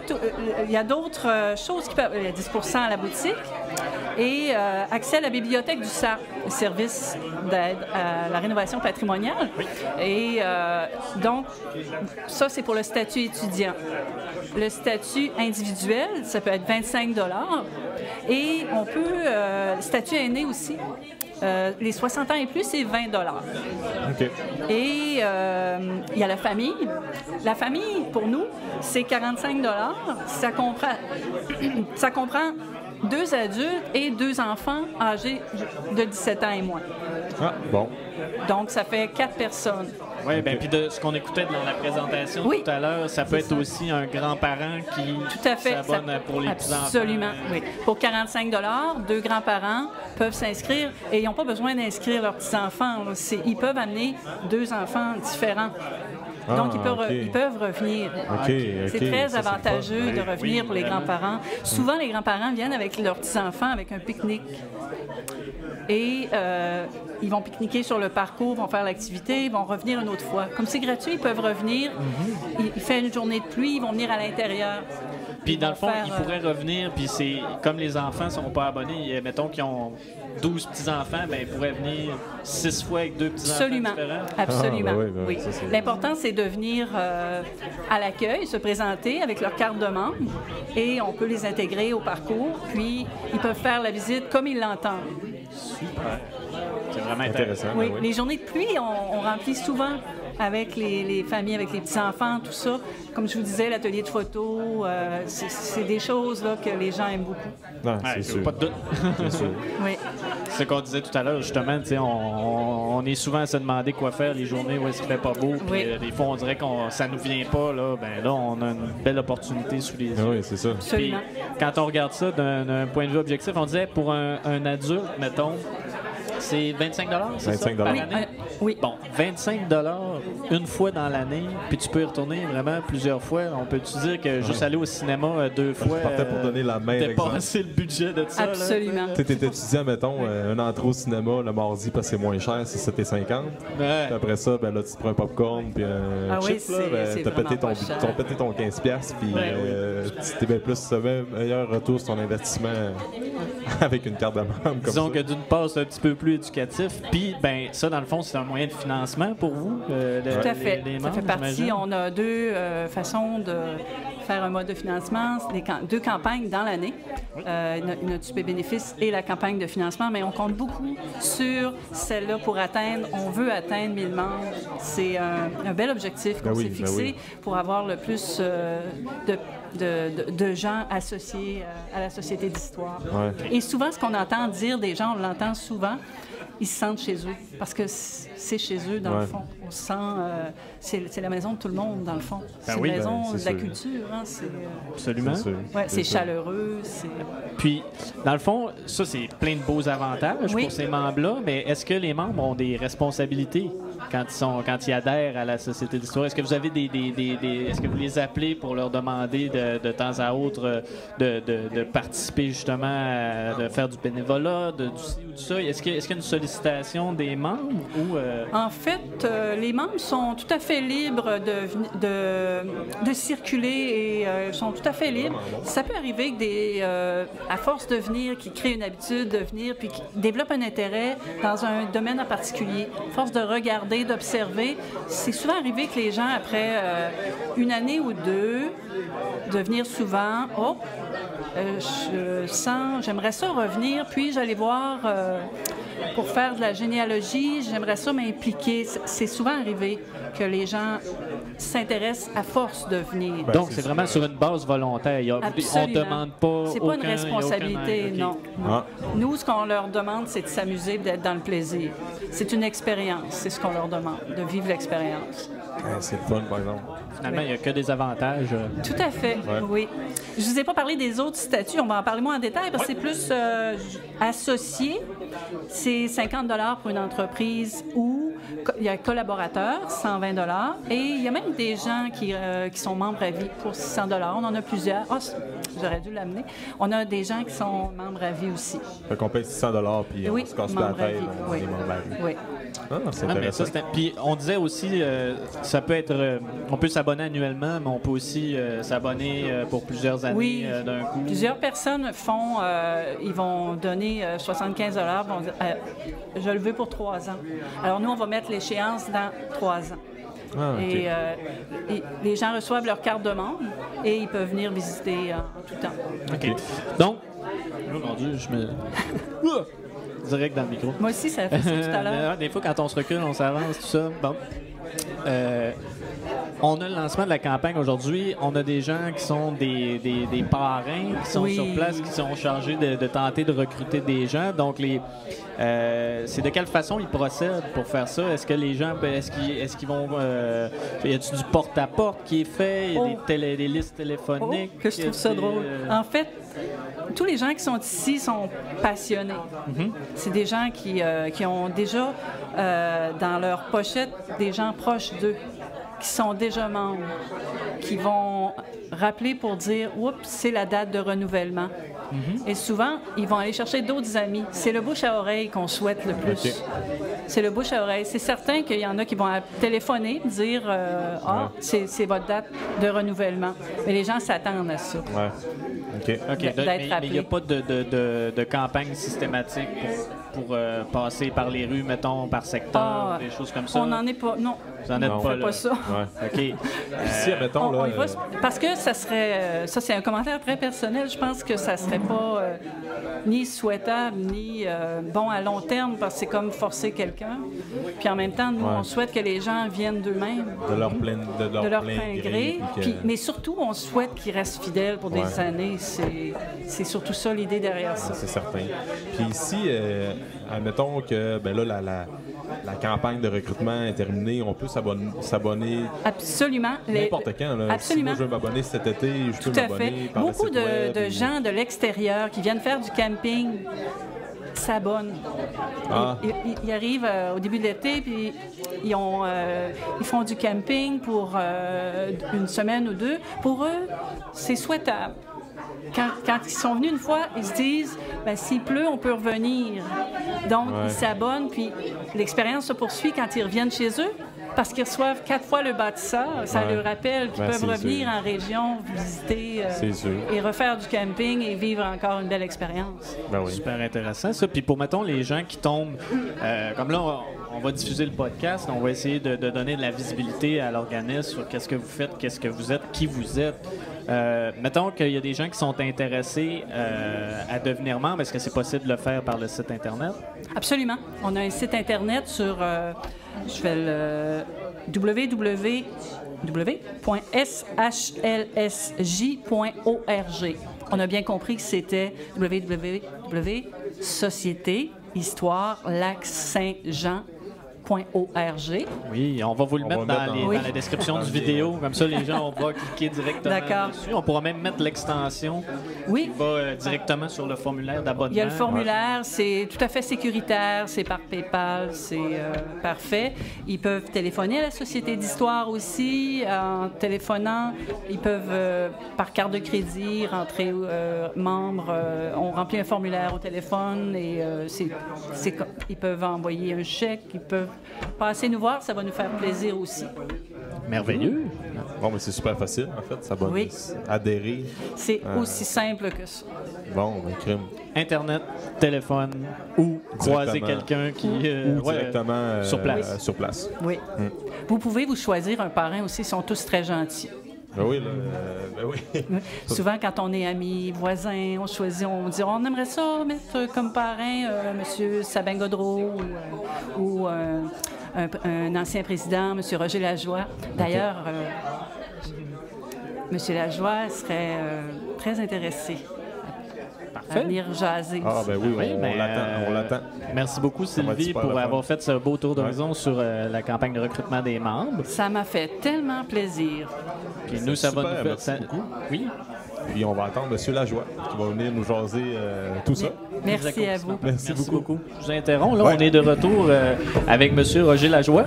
il y a d'autres choses qui peuvent. Il y a 10 % à la boutique et accès à la bibliothèque du SAR, le service d'aide à la rénovation patrimoniale. Et donc, ça, c'est pour le statut étudiant. Le statut individuel, ça peut être 25 $. Et on peut, le statut aîné aussi. Les 60 ans et plus, c'est 20 $. OK. Et il y a la famille. La famille, pour nous, c'est 45 $. Ça comprend 2 adultes et 2 enfants âgés de 17 ans et moins. Ah, bon. Donc, ça fait 4 personnes. Oui, bien, puis de ce qu'on écoutait dans la présentation tout à l'heure, ça peut être aussi un grand-parent qui s'abonne pour les petits-enfants. Absolument, oui. Pour 45 $, 2 grands-parents peuvent s'inscrire et ils n'ont pas besoin d'inscrire leurs petits-enfants. Ils peuvent amener 2 enfants différents. Donc, ils peuvent revenir. C'est très avantageux de revenir pour les grands-parents. Souvent, les grands-parents viennent avec leurs petits-enfants avec un pique-nique. Et ils vont pique-niquer sur le parcours, vont faire l'activité, ils vont revenir une autre fois. Comme c'est gratuit, ils peuvent revenir. Il fait une journée de pluie, ils vont venir à l'intérieur. Puis dans le fond, ils pourraient revenir, puis c'est comme les enfants ne sont pas abonnés, mettons qu'ils ont 12 petits-enfants, bien, ils pourraient venir 6 fois avec 2 petits-enfants différents. Absolument, oui. L'important, c'est de venir à l'accueil, se présenter avec leur carte de membre et on peut les intégrer au parcours, puis ils peuvent faire la visite comme ils l'entendent. Super. C'est vraiment intéressant. Oui, les journées de pluie, on remplit souvent avec les familles, avec les petits-enfants, tout ça. Comme je vous disais, l'atelier de photo, c'est des choses là, que les gens aiment beaucoup. Non, c'est sûr. Pas de doute. C'est sûr. Oui. C'est ce qu'on disait tout à l'heure, justement, on est souvent à se demander quoi faire les journées où est-ce qu'il fait pas beau. Puis des fois, on dirait que ça nous vient pas. Là, ben là, on a une belle opportunité sous les yeux. Oui, c'est ça. Absolument. Puis, quand on regarde ça d'un point de vue objectif, on disait pour un adulte, mettons, c'est 25 $, c'est 25 ça, par $. année? Oui. Bon, 25 $ une fois dans l'année, puis tu peux y retourner vraiment plusieurs fois. On peut-tu dire que juste aller au cinéma 2 fois, Je partais pour donner la meilleure dépasser le budget de ça? Absolument. Tu étais étudiant, mettons, un entrée au cinéma le mardi parce que c'est moins cher, c'est 7,50 $. Ouais. Puis après ça, ben là, tu te prends un popcorn puis un chip, là, ben, t'as pété ton 15$, puis c'était bien plus meilleur retour sur ton investissement avec une carte de membre comme Disons ça. que d'une part, c'est un petit peu plus éducatif. Puis, ben ça, dans le fond, c'est un moyen de financement pour vous? Tout à fait. Les Ça membres, fait partie. j'imagine? On a deux façons de faire un mode de financement, deux campagnes dans l'année, notre super bénéfice et la campagne de financement, mais on compte beaucoup sur celle-là pour atteindre. On veut atteindre 1000 membres. C'est un bel objectif qu'on s'est fixé pour avoir le plus de gens associés à la Société d'histoire. Ouais. Et souvent, ce qu'on entend dire des gens, on l'entend souvent, ils se sentent chez eux, parce que c'est chez eux, dans le fond. On se sent... c'est la maison de tout le monde, dans le fond. C'est la maison de la culture. Hein, Absolument. C'est chaleureux. Puis, dans le fond, ça, c'est plein de beaux avantages pour ces membres-là, mais est-ce que les membres ont des responsabilités quand ils adhèrent à la Société d'histoire? Est-ce que vous avez est-ce que vous les appelez pour leur demander de temps à autre de participer justement, de faire du bénévolat, du ci ou du ça? Est-ce qu'il y a une sollicitation des membres? Ou, En fait, les membres sont tout à fait libres de circuler et sont tout à fait libres. Ça peut arriver que à force de venir, qu'ils créent une habitude de venir, puis qu'ils développent un intérêt dans un domaine en particulier. À force de regarder, d'observer, c'est souvent arrivé que les gens, après une année ou deux, de venir souvent, j'aimerais ça revenir, puis j'allais voir pour faire de la généalogie, j'aimerais ça m'impliquer. C'est souvent arrivé que les gens s'intéressent à force de venir. Donc, c'est vraiment sur une base volontaire. On ne demande pas. C'est pas une responsabilité, non. Ah. Nous, ce qu'on leur demande, c'est de s'amuser, d'être dans le plaisir. C'est une expérience, c'est ce qu'on leur demande, de vivre l'expérience. C'est le fun, par exemple. Finalement, il n'y a que des avantages. Tout à fait, oui. Je ne vous ai pas parlé des autres statuts, on va en parler moins en détail, parce que c'est plus associé. C'est 50 $ pour une entreprise ou il y a collaborateurs, 120 $. Et il y a même des gens qui sont membres à vie pour 600 $. On en a plusieurs. J'aurais dû l'amener. On a des gens qui sont membres à vie aussi. Fait qu'on paye 600 $ puis on se casse pas la tête, on est membre à vie. Oui. C'est intéressant. Puis on disait aussi, ça peut être, on peut s'abonner annuellement, mais on peut aussi s'abonner pour plusieurs années d'un coup. Plusieurs personnes ils vont donner 75 $, vont dire, je le veux pour 3 ans. Alors nous, on va mettre l'échéance dans 3 ans. Ah, okay. Et les gens reçoivent leur carte de membre et ils peuvent venir visiter en tout temps. OK. Donc, oh mon Dieu, je me... Direct dans le micro. Moi aussi, ça a fait ça tout à l'heure. Des fois, quand on se recule, on s'avance, tout ça. Bon. On a le lancement de la campagne aujourd'hui. On a des gens qui sont des parrains qui sont sur place, qui sont chargés de tenter de recruter des gens. Donc, c'est de quelle façon ils procèdent pour faire ça? Est-ce que les gens, est-ce qu'ils vont... y a-t-il du porte-à-porte qui est fait? Il y a des listes téléphoniques? Que je trouve ça drôle. En fait, tous les gens qui sont ici sont passionnés. C'est des gens qui ont déjà dans leur pochette des gens proches d'eux, qui sont déjà membres, qui vont rappeler pour dire « Oups, c'est la date de renouvellement ». Et souvent, ils vont aller chercher d'autres amis. C'est le bouche à oreille qu'on souhaite le plus. Okay. C'est le bouche à oreille. C'est certain qu'il y en a qui vont téléphoner, dire c'est votre date de renouvellement. Mais les gens s'attendent à ça. Mais il n'y a pas de campagne systématique pour passer par les rues, mettons, par secteur, des choses comme ça? On n'en est pas, non. Vous n'en êtes pas là? Pas ça. OK. Ici, mettons, là... parce que ça serait... ça, c'est un commentaire très personnel. Je pense que ça serait pas ni souhaitable, ni bon à long terme, parce que c'est comme forcer quelqu'un. Puis en même temps, nous, on souhaite que les gens viennent d'eux-mêmes. De leur plein gré. Mais surtout, on souhaite qu'ils restent fidèles pour des années. C'est surtout ça l'idée derrière ça. C'est certain. Puis ici, admettons que la campagne de recrutement est terminée, on peut s'abonner absolument. N'importe quand. Là. Absolument. Si moi, je veux m'abonner cet été, je peux m'abonner par Beaucoup le site web. de gens de l'extérieur qui viennent faire du camping s'abonnent. Ils arrivent au début de l'été, puis ils font du camping pour une semaine ou deux. Pour eux, c'est souhaitable. Quand ils sont venus une fois, ils se disent s'il pleut, on peut revenir. Donc, ils s'abonnent, puis l'expérience se poursuit quand ils reviennent chez eux. parce qu'ils reçoivent 4 fois le bâtisseur. Ça leur rappelle qu'ils peuvent revenir en région, visiter et refaire du camping et vivre encore une belle expérience. Ben oui. Super intéressant, ça. Puis pour, mettons, les gens qui tombent, comme là, on va diffuser le podcast, on va essayer de donner de la visibilité à l'organisme sur qu'est-ce que vous faites, qu'est-ce que vous êtes, qui vous êtes. Mettons qu'il y a des gens qui sont intéressés à devenir membres. Est-ce que c'est possible de le faire par le site Internet? Absolument. On a un site Internet sur je fais le www.shlsj.org. On a bien compris que c'était www.société-histoire-lac-Saint-Jean.org. Oui, on va vous le mettre dans la description du vidéo. Comme ça, les gens vont cliquer directement dessus. On pourra même mettre l'extension qui va directement sur le formulaire d'abonnement. Il y a le formulaire, c'est tout à fait sécuritaire, c'est par PayPal, c'est parfait. Ils peuvent téléphoner à la Société d'histoire aussi. En téléphonant, ils peuvent, par carte de crédit, rentrer membre. On remplit un formulaire au téléphone et ils peuvent envoyer un chèque, ils peuvent passer nous voir, ça va nous faire plaisir aussi. Merveilleux. Bon, mais c'est super facile, en fait. Ça va adhérer. C'est aussi simple que ça. Bon, ben, crime. Internet, téléphone ou croiser quelqu'un qui... ou directement sur place. Sur place. Oui. Vous pouvez vous choisir un parrain aussi, ils sont tous très gentils. Ben oui, Souvent, quand on est amis, voisins, on choisit, on dit on aimerait ça mettre comme parrain M. Sabin Godreau ou un ancien président, M. Roger Lajoie. D'ailleurs, M. Lajoie serait très intéressé à venir jaser. Ah, ben oui, on l'attend. Merci beaucoup, Sylvie, pour avoir fait ce beau tour d'horizon sur la campagne de recrutement des membres. Ça m'a fait tellement plaisir. Puis nous, ça va nous faire... beaucoup. Oui. Puis on va attendre M. Lajoie qui va venir nous jaser tout ça. Merci à vous. Merci beaucoup. Je vous interromps. Là, on est de retour avec M. Roger Lajoie,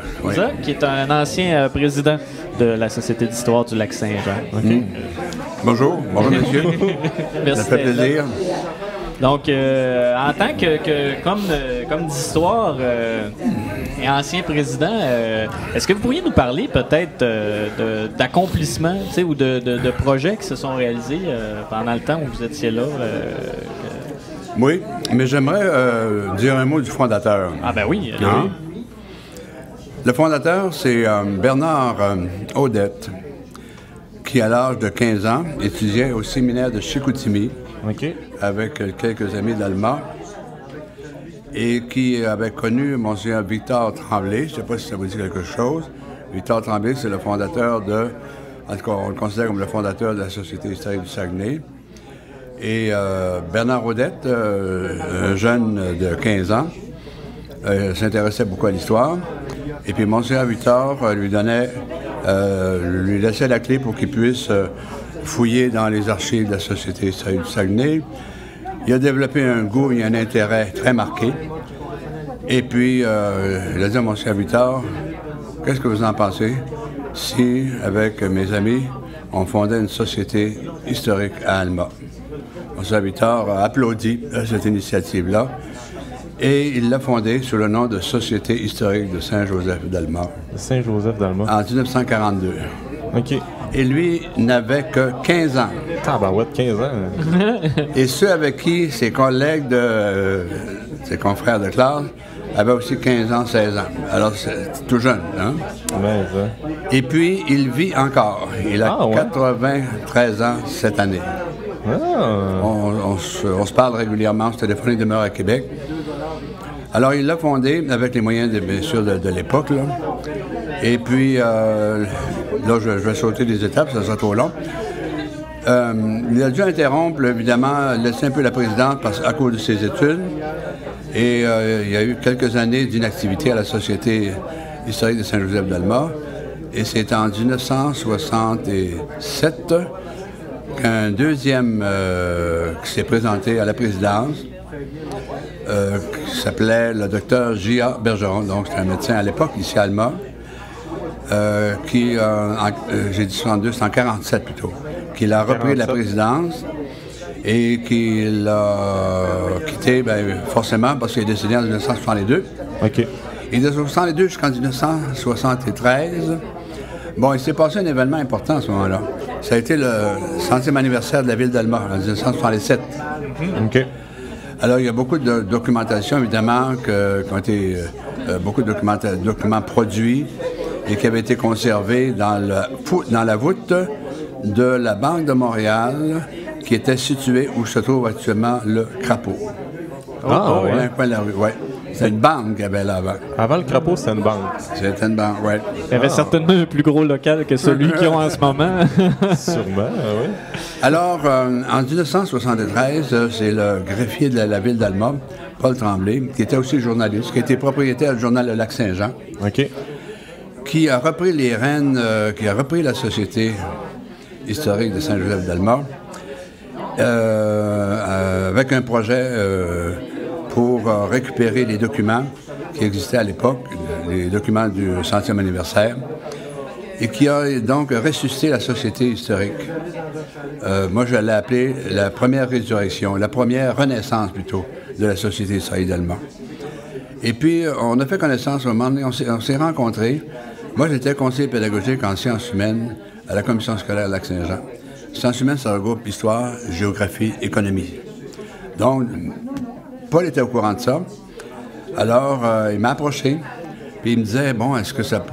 qui est un ancien président de la Société d'histoire du Lac-Saint-Jean. Bonjour monsieur. Merci. Ça fait plaisir. Donc, en tant que comme d'histoire et ancien président, est-ce que vous pourriez nous parler peut-être d'accomplissements ou de projets qui se sont réalisés pendant le temps où vous étiez là? Oui, mais j'aimerais dire un mot du fondateur. Ah ben oui. Hein? Le fondateur, c'est Bernard Audette, qui, à l'âge de 15 ans, étudiait au séminaire de Chicoutimi avec quelques amis d'Alma et qui avait connu Monseigneur Victor Tremblay. Je ne sais pas si ça vous dit quelque chose. Victor Tremblay, c'est le fondateur en tout cas, on le considère comme le fondateur de la Société historique du Saguenay. Et Bernard Audette, un jeune de 15 ans, s'intéressait beaucoup à l'histoire. Et puis Monseigneur Victor lui laissait la clé pour qu'il puisse fouiller dans les archives de la Société historique du Saguenay. Il a développé un goût et un intérêt très marqué. Et puis, il a dit à Monseigneur Victor, qu'est-ce que vous en pensez si, avec mes amis, on fondait une société historique à Alma? Monseigneur Victor a applaudi cette initiative-là. Et il l'a fondée sous le nom de Société historique de Saint-Joseph d'Alma. Saint-Joseph d'Alma. En 1942. OK. Et lui n'avait que 15 ans. Tabarouette, 15 ans. Et ceux avec qui ses collègues, ses confrères de classe, avaient aussi 15 ans, 16 ans. Alors, c'est tout jeune, hein? Ouais, ça. Et puis, il vit encore. Il a 93 ans cette année. Ah. On se parle régulièrement, on se téléphone, il demeure à Québec. Alors, il l'a fondé avec les moyens, bien sûr, de l'époque, là. Et puis, là, je vais sauter des étapes, ça sera trop long. Il a dû interrompre, évidemment, laisser un peu la présidence à cause de ses études. Et il y a eu quelques années d'inactivité à la Société historique de Saint-Joseph d'Alma. Et c'est en 1967 qu'un deuxième qui s'est présenté à la présidence, qui s'appelait le docteur J.A. Bergeron, donc c'est un médecin à l'époque, ici à Alma, qui, j'ai dit 62, c'est en 47 plutôt, qui l'a repris de la présidence et qui l'a quitté, forcément, parce qu'il est décédé en 1962. OK. Et de 1962 jusqu'en 1973, bon, il s'est passé un événement important à ce moment-là. Ça a été le 100e anniversaire de la ville d'Alma, en 1967. OK. Alors, il y a beaucoup de documentation, évidemment, qui ont été beaucoup de documents produits et qui avaient été conservés dans la voûte de la Banque de Montréal, qui était située où se trouve actuellement le Crapaud. Ah, oui. Un coin de la rue, oui. C'est une banque qu'il y avait là avant. Avant le Crapaud, c'était une banque. C'était une banque, oui. Il y avait certainement un plus gros local que celui qu'ils ont en ce moment. Sûrement, oui. Alors, en 1973, c'est le greffier de la ville d'Alma, Paul Tremblay, qui était aussi journaliste, qui était propriétaire du journal Le Lac-Saint-Jean, OK. qui a repris les rênes, qui a repris la Société historique de Saint-Joseph d'Alma, avec un projet pour récupérer les documents qui existaient à l'époque, les documents du 100e anniversaire, et qui a donc ressuscité la Société historique. Moi, je l'ai appelée la première résurrection, la première renaissance plutôt de la Société historique d'Alma. Et puis, on a fait connaissance au moment donné, on s'est rencontrés. Moi, j'étais conseiller pédagogique en sciences humaines à la commission scolaire Lac-Saint-Jean. Sciences humaines, ça regroupe histoire, géographie, économie. Donc, Paul était au courant de ça. Alors, il m'a approché, puis il me disait, bon, est-ce que ça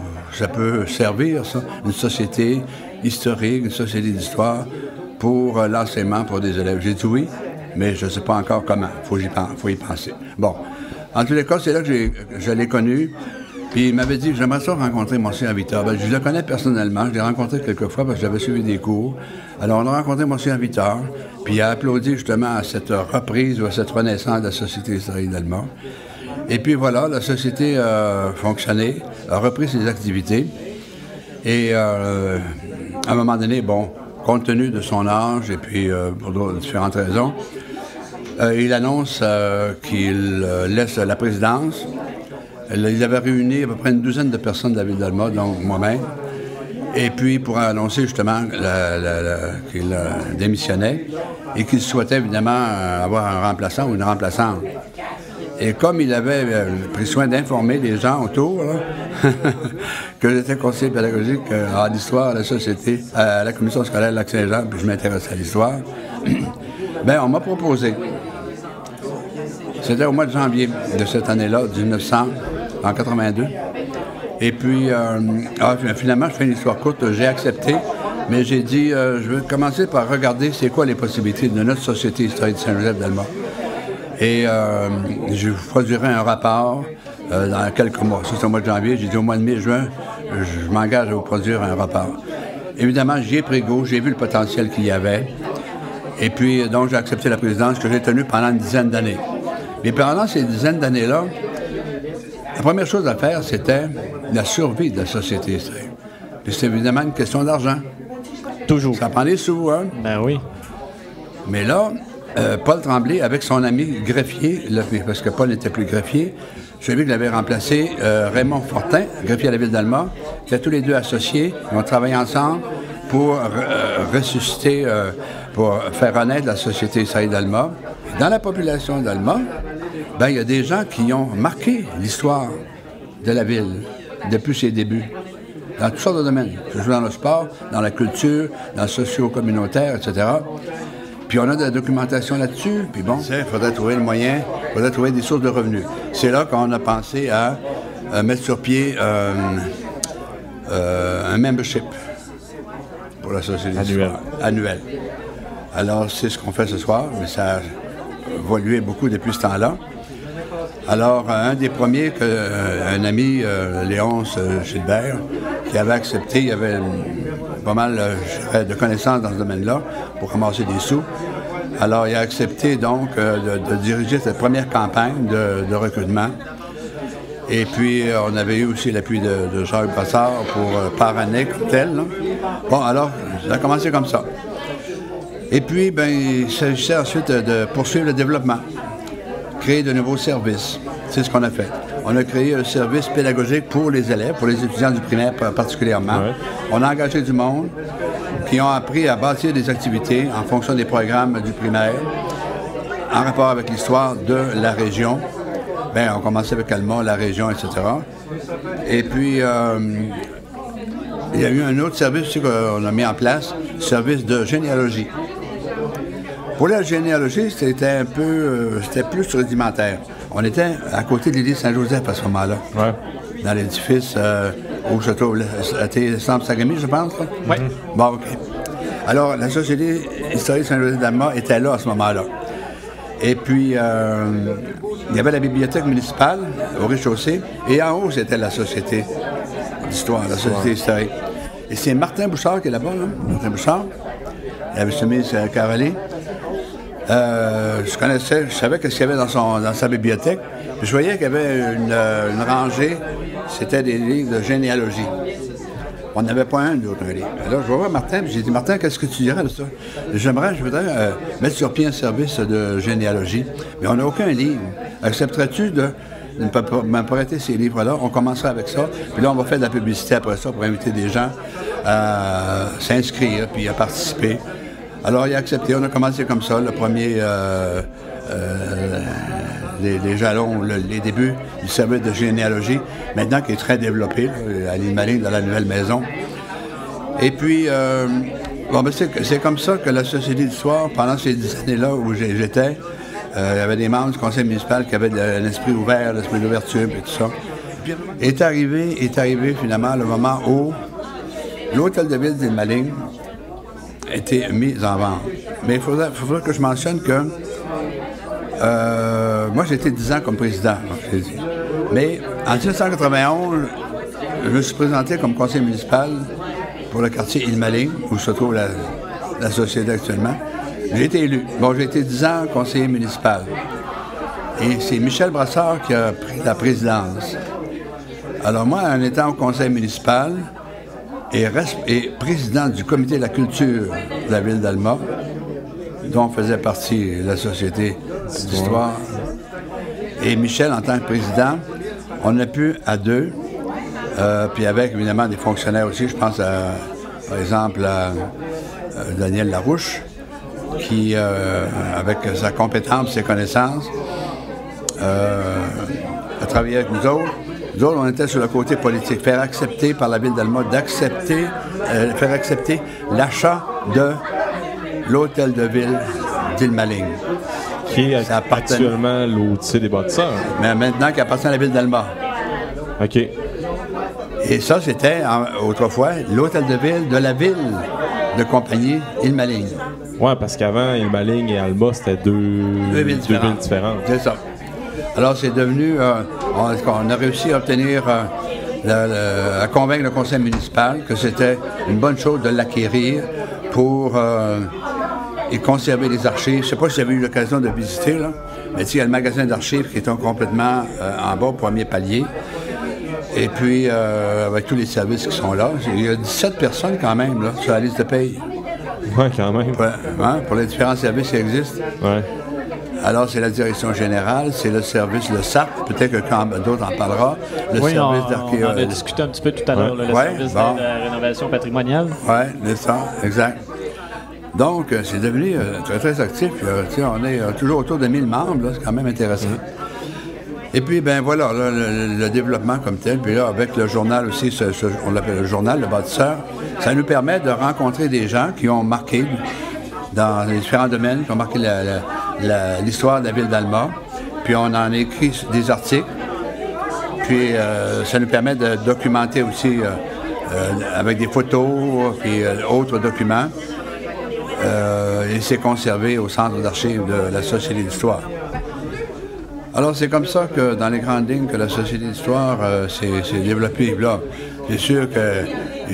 peut servir, ça, une société historique, une société d'histoire, pour l'enseignement pour des élèves? J'ai dit oui, mais je ne sais pas encore comment. Il faut y penser. Bon, en tous les cas, c'est là que je l'ai connu. Puis il m'avait dit, j'aimerais ça rencontrer Monsieur Victor. Ben, je le connais personnellement, je l'ai rencontré quelques fois parce que j'avais suivi des cours. Alors on a rencontré Monsieur Victor, puis il a applaudi justement à cette reprise ou à cette renaissance de la Société historique d'Alma. Et puis voilà, la société a fonctionné, a repris ses activités. Et à un moment donné, bon, compte tenu de son âge et puis pour différentes raisons, il annonce qu'il laisse la présidence. Il avait réuni à peu près une douzaine de personnes de la ville d'Alma, donc moi-même, et puis pour annoncer justement qu'il démissionnait et qu'il souhaitait évidemment avoir un remplaçant ou une remplaçante. Et comme il avait pris soin d'informer les gens autour, là, que j'étais conseiller pédagogique en histoire à la société, à la commission scolaire Lac-Saint-Jean, puis je m'intéressais à l'histoire, bien, on m'a proposé. C'était au mois de janvier de cette année-là, 1982. Et puis, finalement, je fais une histoire courte, j'ai accepté, mais j'ai dit, je vais commencer par regarder c'est quoi les possibilités de notre Société historique de Saint-Joseph d'Alma. Et je produirai un rapport dans quelques mois. Ça, c'est au mois de janvier. J'ai dit au mois de mai-juin, je m'engage à vous produire un rapport. Évidemment, j'y ai pris goût, j'ai vu le potentiel qu'il y avait. Et puis, donc, j'ai accepté la présidence que j'ai tenue pendant une dizaine d'années. Mais pendant ces dizaines d'années-là, la première chose à faire, c'était la survie de la société historique. Puis c'est évidemment une question d'argent. Toujours. Ça prend des sous, hein? Ben oui. Mais là, Paul Tremblay, avec son ami greffier, là, parce que Paul n'était plus greffier, celui qui l'avait remplacé, Raymond Fortin, greffier à la ville d'Alma, qui étaient tous les deux associés, ils ont travaillé ensemble pour ressusciter, pour faire renaître la société historique d'Alma. Dans la population d'Alma, ben, il y a des gens qui ont marqué l'histoire de la ville depuis ses débuts, dans toutes sortes de domaines, que ce soit dans le sport, dans la culture, dans le socio-communautaire, etc. Puis on a de la documentation là-dessus, puis bon, il faudrait trouver le moyen, il faudrait trouver des sources de revenus. C'est là qu'on a pensé à mettre sur pied un membership pour la société annuel. Alors, c'est ce qu'on fait ce soir, mais ça a évolué beaucoup depuis ce temps-là. Alors, un des premiers, un ami, Léonce Gilbert, qui avait accepté, il avait pas mal de connaissances dans ce domaine-là pour ramasser des sous. Alors, il a accepté donc de diriger cette première campagne de recrutement. Et puis, on avait eu aussi l'appui de Jacques Brassard pour par année comme tel. Là. Bon, alors, ça a commencé comme ça. Et puis, bien, il s'agissait ensuite de poursuivre le développement, créer de nouveaux services. C'est ce qu'on a fait. On a créé un service pédagogique pour les élèves, pour les étudiants du primaire particulièrement. Ouais. On a engagé du monde qui ont appris à bâtir des activités en fonction des programmes du primaire, en rapport avec l'histoire de la région. Bien, on commençait avec Alma, la région, etc. Et puis, il y a eu un autre service aussi qu'on a mis en place, le service de généalogie. Pour la généalogie, c'était c'était plus rudimentaire. On était à côté de l'église Saint-Joseph à ce moment-là. Ouais. Dans l'édifice où se trouve Centre Sagami, je pense. Oui. Bon, OK. Alors, la Société historique Saint-Joseph d'Alma était là à ce moment-là. Et puis, il y avait la bibliothèque municipale au rez-de-chaussée. Et en haut, c'était la Société d'histoire, la Société historique. Et c'est Martin Bouchard qui est là-bas, là. Martin Bouchard. Il avait chemise carrelée. Je savais ce qu'il y avait dans sa bibliothèque. Puis je voyais qu'il y avait une rangée, c'était des livres de généalogie. On n'avait pas un d'autre livre. Alors je vais voir Martin, puis j'ai dit, Martin, qu'est-ce que tu dirais de ça? Je voudrais mettre sur pied un service de généalogie, mais on n'a aucun livre. Accepterais-tu de me prêter ces livres-là? On commencera avec ça, puis là on va faire de la publicité après ça pour inviter des gens à s'inscrire, puis à participer. Alors, il a accepté. On a commencé comme ça, le premier, les jalons, les débuts du service de généalogie, maintenant qui est très développé là, à l'île Maligne, dans la nouvelle maison. Et puis, c'est comme ça que la Société d'histoire, pendant ces 10 années-là où j'étais, il y avait des membres du conseil municipal qui avaient un esprit ouvert, l'esprit d'ouverture et tout ça. Est arrivé finalement le moment où l'hôtel de ville d'île Maligne été mis en vente. Mais il faudrait que je mentionne que moi, j'ai été 10 ans comme président, je l'ai dit. Mais en 1991, je me suis présenté comme conseiller municipal pour le quartier Île-Maligne, où se trouve la société actuellement. J'ai été élu. Bon, j'ai été 10 ans conseiller municipal. Et c'est Michel Brassard qui a pris la présidence. Alors moi, en étant au conseil municipal, et président du comité de la culture de la ville d'Alma, dont faisait partie la Société d'histoire. Et Michel, en tant que président, on a pu à deux, puis avec évidemment des fonctionnaires aussi, je pense par exemple à Daniel Larouche, qui, avec sa compétence, ses connaissances, a travaillé avec nous autres. Nous autres, on était sur le côté politique, faire accepter par la ville d'Alma, faire accepter l'achat de l'hôtel de ville d'Île-Maligne. Qui est actuellement l'Odyssée des bâtisseurs. Mais maintenant, qui appartient à la ville d'Alma. OK. Et ça, c'était autrefois l'hôtel de ville de la ville de compagnie Île-Maligne. Oui, parce qu'avant, Île-Maligne et Alma, c'était deux villes différentes. C'est ça. Alors, c'est devenu... on a réussi à obtenir... à convaincre le conseil municipal que c'était une bonne chose de l'acquérir pour y conserver les archives. Je ne sais pas si j'avais eu l'occasion de visiter, là, mais il y a le magasin d'archives qui est complètement en bas, au premier palier. Et puis, avec tous les services qui sont là, il y a 17 personnes quand même là, sur la liste de paye. Oui, quand même. Pour les différents services qui existent. Ouais. Alors, c'est la direction générale, c'est le service, le SAP, peut-être que quand d'autres en parlera, le service d'archéologie. On en a discuté un petit peu tout à l'heure, le service de la rénovation patrimoniale. Oui, c'est ça, exact. Donc, c'est devenu très, très actif. On est toujours autour de 1000 membres, c'est quand même intéressant. Et puis, ben voilà, là, le développement comme tel, puis là, avec le journal aussi, on l'appelle le journal, le bâtisseur, ça nous permet de rencontrer des gens qui ont marqué, dans les différents domaines, qui ont marqué l'histoire de la ville d'Alma. Puis on en a écrit des articles. Puis ça nous permet de documenter aussi avec des photos, puis autres documents. Et c'est conservé au centre d'archives de la Société d'histoire. Alors, c'est comme ça que, dans les grandes lignes, que la Société d'histoire s'est développée. Là, c'est sûr que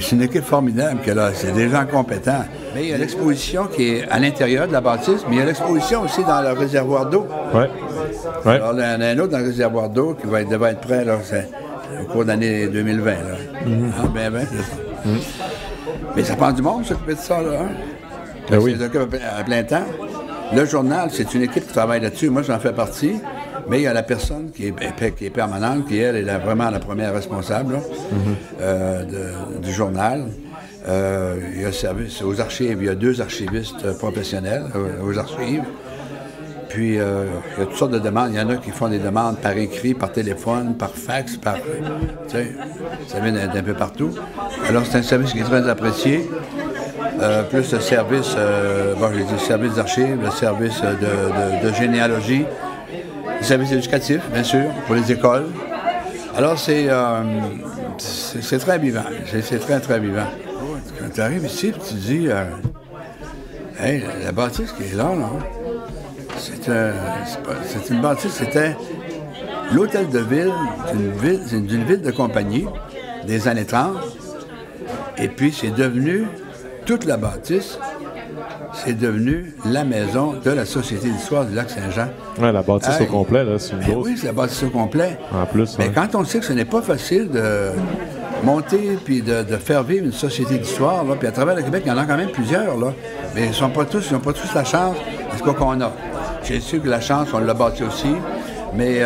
c'est une équipe formidable, que là, c'est des gens compétents. Mais il y a l'exposition qui est à l'intérieur de la bâtisse, mais il y a l'exposition aussi dans le réservoir d'eau. Oui. Ouais. Alors, il y en a un autre dans le réservoir d'eau qui devrait être prêt là, au cours de l'année 2020. Là. C'est ça. Mais ça prend du monde, s'occuper de ça, là. Hein? Ben oui. C'est à plein temps. Le journal, c'est une équipe qui travaille là-dessus. Moi, j'en fais partie. Mais il y a la personne qui est permanente, qui, elle, est vraiment la première responsable là, du journal. Il y a le service aux archives. Il y a 2 archivistes professionnels aux archives. Puis, il y a toutes sortes de demandes. Il y en a qui font des demandes par écrit, par téléphone, par fax, par... Tu sais, ça vient d'un peu partout. Alors, c'est un service qui est très apprécié. Plus le service, j'ai dit le service d'archives, le service de généalogie, le service éducatif, bien sûr, pour les écoles. Alors, c'est très vivant. C'est très, très vivant. Quand tu arrives ici, tu te dis, hey, la bâtisse qui est là, c'est une bâtisse, c'était l'hôtel de ville, d'une ville de compagnie des années 30. Et puis, c'est devenu, toute la bâtisse, c'est devenu la maison de la Société d'histoire du Lac-Saint-Jean. Oui, la bâtisse au complet, là, c'est une grosse. Oui, c'est la bâtisse au complet. En plus, mais quand on sait que ce n'est pas facile de monter puis de faire vivre une société d'histoire, là, puis à travers le Québec, il y en a quand même plusieurs, là. Mais ils n'ont pas tous la chance, c'est ce qu'on a. J'ai su que la chance, on l'a bâti aussi, mais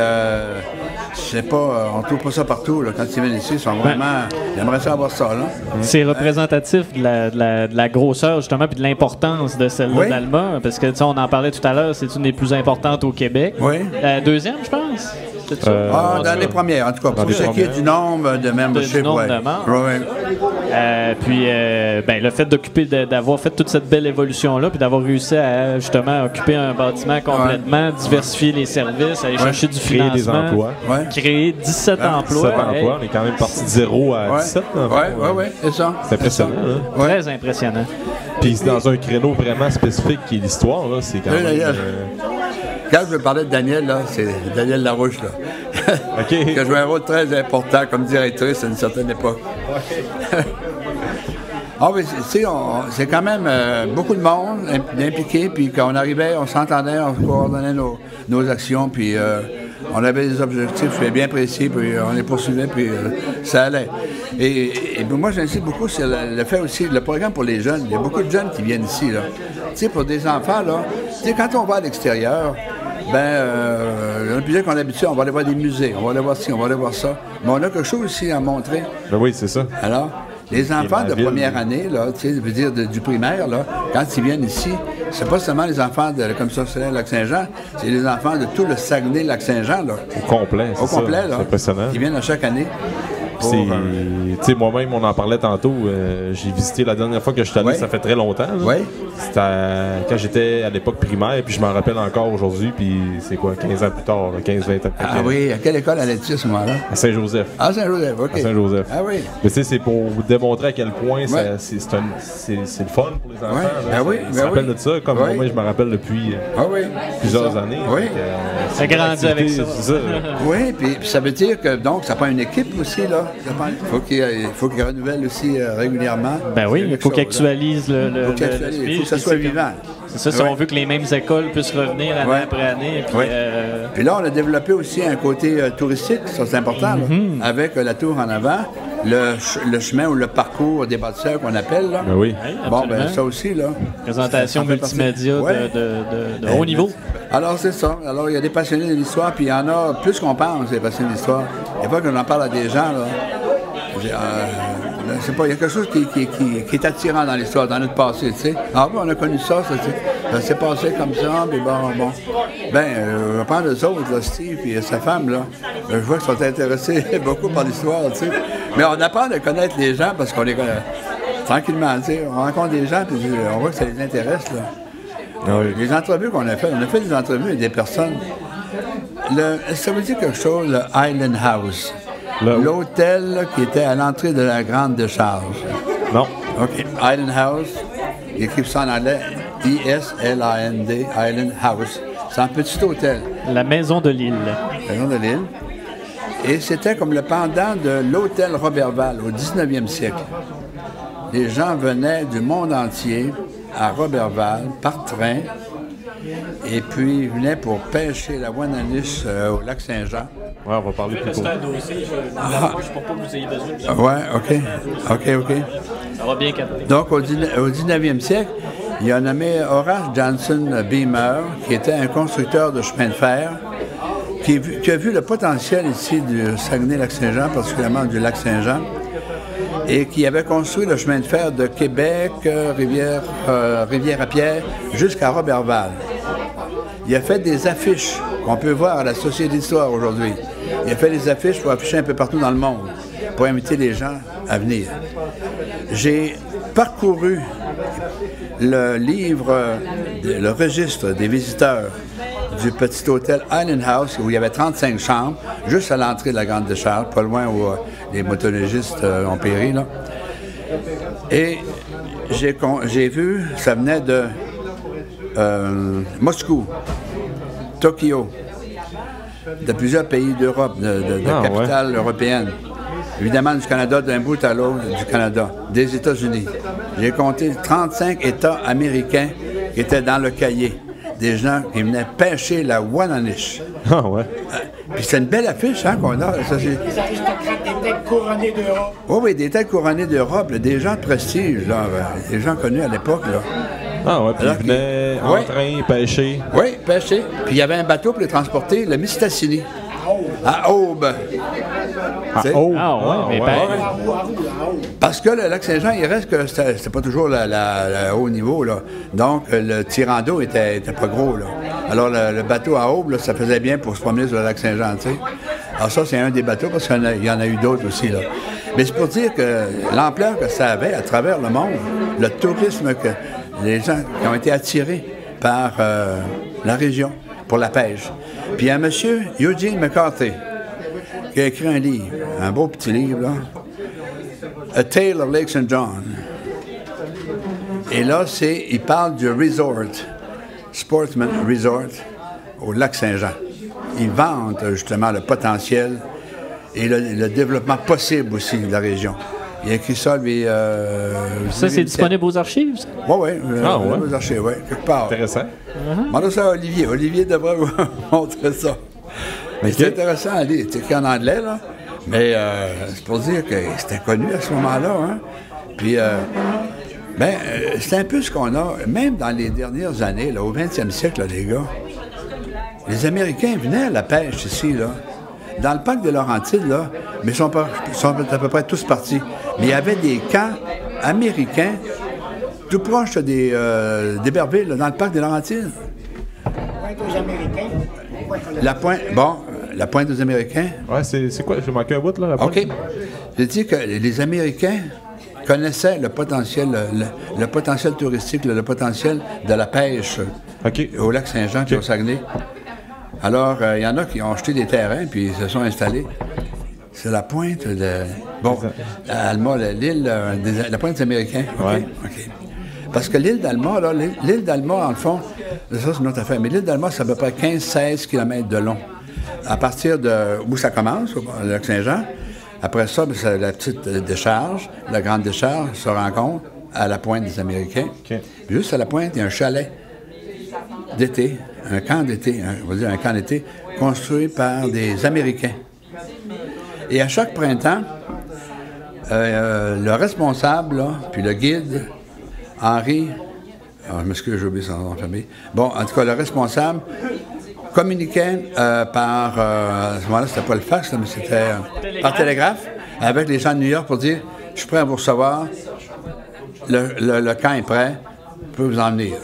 c'est pas, on trouve pas ça partout, là. Quand ils viennent ici, ils sont vraiment... J'aimerais ça avoir ça, là. C'est représentatif de la grosseur, justement, puis de l'importance de celle-là d'Alma, parce que, tu sais, on en parlait tout à l'heure, c'est une des plus importantes au Québec. Oui. La deuxième, je pense. Dans les premières, en tout cas, pour ce qui est du nombre de membership. Du nombre de membres. Puis, le fait d'avoir fait toute cette belle évolution-là, puis d'avoir réussi à, justement, occuper un bâtiment complètement, diversifier les services, aller chercher du financement. Créer des emplois. Créer 17 emplois. 17 emplois, on est quand même parti de 0 à 17. Oui, c'est ça. C'est impressionnant. Très impressionnant. Puis, dans un créneau vraiment spécifique qui est l'histoire, là, c'est quand même... Quand je veux parler de Daniel, là, c'est Daniel Larouche, là. Okay. Qui a joué un rôle très important comme directrice à une certaine époque. Oui, c'est quand même beaucoup de monde impliqué, puis quand on arrivait, on s'entendait, on coordonnait nos actions, puis on avait des objectifs bien précis, puis on les poursuivait, puis ça allait. Et moi, j'insiste beaucoup sur le fait aussi, le programme pour les jeunes. Il y a beaucoup de jeunes qui viennent ici, là. Tu sais, pour des enfants, là, tu sais, quand on va à l'extérieur, il y en a plusieurs qu'on a l'habitude, on va aller voir des musées, on va aller voir ci, on va aller voir ça. Mais on a quelque chose aussi à montrer. Ben oui, c'est ça. Alors, les enfants de première année, là, tu sais, je veux dire du primaire, là, quand ils viennent ici, c'est pas seulement les enfants de la Commission sociale Lac-Saint-Jean, c'est les enfants de tout le Saguenay-Lac-Saint-Jean, là. Au complet, c'est ça. Au complet, là. C'est impressionnant. Ils viennent à chaque année. Tu sais, moi-même, on en parlait tantôt. J'ai visité la dernière fois que je suis allé, ça fait très longtemps. Oui. C'était quand j'étais à l'époque primaire, puis je m'en rappelle encore aujourd'hui, puis c'est quoi, 15 ans plus tard, 15-20 ans plus tard. Ah oui, à quelle école allais-tu à ce moment-là? À Saint-Joseph. Ah, Saint-Joseph, OK. À Saint-Joseph. Ah oui. Mais tu sais, c'est pour vous démontrer à quel point c'est le fun pour les enfants. Ouais. Ah oui, je me rappelle de ça, comme moi, je me rappelle depuis plusieurs années. Oui. Ça grandit avec ça. Oui, puis ça veut dire que, donc, ça prend une équipe aussi, là. Il faut qu'il renouvelle aussi régulièrement. Ben oui, il faut qu'il actualise le il faut que ça soit vivant. C'est ça, si on veut que les mêmes écoles puissent revenir année après année. Puis là, on a développé aussi un côté touristique, ça c'est important, là, avec la tour en avant, le chemin ou le parcours des bâtisseurs qu'on appelle. Là. Ben oui. Bon, ben ça aussi, là. Présentation multimédia de haut niveau. Alors, c'est ça. Alors, il y a des passionnés de l'histoire, puis il y en a plus qu'on pense, des passionnés de l'histoire. Il n'y a pas qu'on en parle à des gens, là. Je sais pas, il y a quelque chose qui est attirant dans l'histoire, dans notre passé, tu sais. Ah oui, on a connu ça s'est passé comme ça, puis bon. Ben, je vais prendre eux autres, là, Steve et sa femme, là. Je vois qu'ils sont intéressés beaucoup par l'histoire, tu sais. Mais on apprend à connaître les gens parce qu'on les connaît tranquillement, tu sais. On rencontre des gens, puis on voit que ça les intéresse, là. Ah oui. Les entrevues qu'on a fait, on a fait des entrevues avec des personnes. Ça veut dire quelque chose, le Island House. L'hôtel qui était à l'entrée de la Grande Décharge. Non. OK. Island House. Ils écrivent ça en anglais. I-S-L-A-N-D. Island House. C'est un petit hôtel. La Maison de l'Île. La Maison de l'Île. Et c'était comme le pendant de l'hôtel Roberval au 19e siècle. Les gens venaient du monde entier à Roberval par train. Et puis, ils venaient pour pêcher la Wananiche au lac Saint-Jean. Oui, on va parler plus tôt. C'est un dossier, pour pas que vous ayez besoin. Oui, OK. Ça va bien capter. Donc, au 19e siècle, il a nommé Horace Johnson Beamer, qui était un constructeur de chemin de fer, qui a vu le potentiel ici du Saguenay-Lac-Saint-Jean, particulièrement du lac Saint-Jean, et qui avait construit le chemin de fer de Québec, Rivière-à-Pierre, jusqu'à Roberval. Il a fait des affiches qu'on peut voir à la Société d'Histoire aujourd'hui. Il a fait des affiches pour afficher un peu partout dans le monde, pour inviter les gens à venir. J'ai parcouru le livre, le registre des visiteurs du petit hôtel Island House, où il y avait 35 chambres, juste à l'entrée de la Grande Décharge, pas loin où les motoneigistes ont péri, là. Et j'ai vu, ça venait de Moscou, Tokyo, de plusieurs pays d'Europe, de capitales européennes. Évidemment, du Canada, d'un bout à l'autre du Canada, des États-Unis. J'ai compté 35 États américains qui étaient dans le cahier. Des gens qui venaient pêcher la Wananiche. Ah ouais. Puis c'est une belle affiche qu'on a. Ça, des aristocrates, des têtes couronnées d'Europe. Oui, des têtes couronnées d'Europe, des gens de prestige, là, des gens connus à l'époque. Là. Ah ouais, puis ils venaient en train pêcher. Oui, pêcher. Puis il y avait un bateau pour les transporter, le Mistassini. À Aube. Ah ouais, mais parce que le lac Saint-Jean, il reste que c'était pas toujours le haut niveau, là. Donc, le tirant d'eau était pas gros, là. Alors, le bateau à Aube, là, ça faisait bien pour se promener sur le lac Saint-Jean, tu sais. Alors ça, c'est un des bateaux, parce qu'il y en a eu d'autres aussi, là. Mais c'est pour dire que l'ampleur que ça avait à travers le monde, le tourisme que les gens qui ont été attirés par la région pour la pêche. Puis il y a un monsieur, Eugene McCarthy, qui a écrit un livre, un beau petit livre, là, A Tale of Lake St. John. Et là, il parle du resort, Sportsman Resort, au lac Saint-Jean. Il vante justement le potentiel et le développement possible aussi de la région. Il a écrit ça, lui... ça, c'est disponible aux archives? Oui, aux archives, oui, quelque part. Intéressant. Demandez ça à Olivier. Olivier devrait vous montrer ça. Mais c'est intéressant à lire. C'est écrit en anglais, là. Mais c'est pour dire que c'était connu à ce moment-là, hein. Puis, c'est un peu ce qu'on a, même dans les dernières années, là, au 20e siècle, là, les gars. Les Américains venaient à la pêche ici, là. Dans le parc de Laurentides, là, mais ils sont à peu près tous partis. Mais il y avait des camps américains tout proche d'Héberville, dans le parc de Laurentides. Pointe aux Américains. La pointe aux Américains. Ouais, c'est quoi? J'ai manqué un bout, là, la pointe. OK. J'ai dit que les Américains connaissaient le potentiel, le potentiel touristique, le potentiel de la pêche au lac Saint-Jean et au Saguenay. Alors, il y en a qui ont acheté des terrains puis ils se sont installés. C'est la pointe de... Bon, Alma, l'île, la pointe des Américains. Ouais. OK. Parce que l'île d'Alma, là, l'île d'Alma, en le fond, ça, c'est une autre affaire, mais l'île d'Alma, c'est à peu près 15-16 km de long. À partir de où ça commence, au lac Saint-Jean, après ça, c'est la petite décharge, la grande décharge se rencontre à la pointe des Américains. Okay. Puis juste à la pointe, il y a un chalet d'été, un camp d'été, on va dire un camp d'été, construit par des Américains. Et à chaque printemps, le responsable, là, puis le guide, Henri, je m'excuse, j'ai oublié son nom de famille. Bon, en tout cas, le responsable communiquait par, à ce moment-là, c'était pas le fax, là, mais c'était par télégraphe, avec les gens de New York pour dire, je suis prêt à vous recevoir, le camp est prêt, je peux vous emmener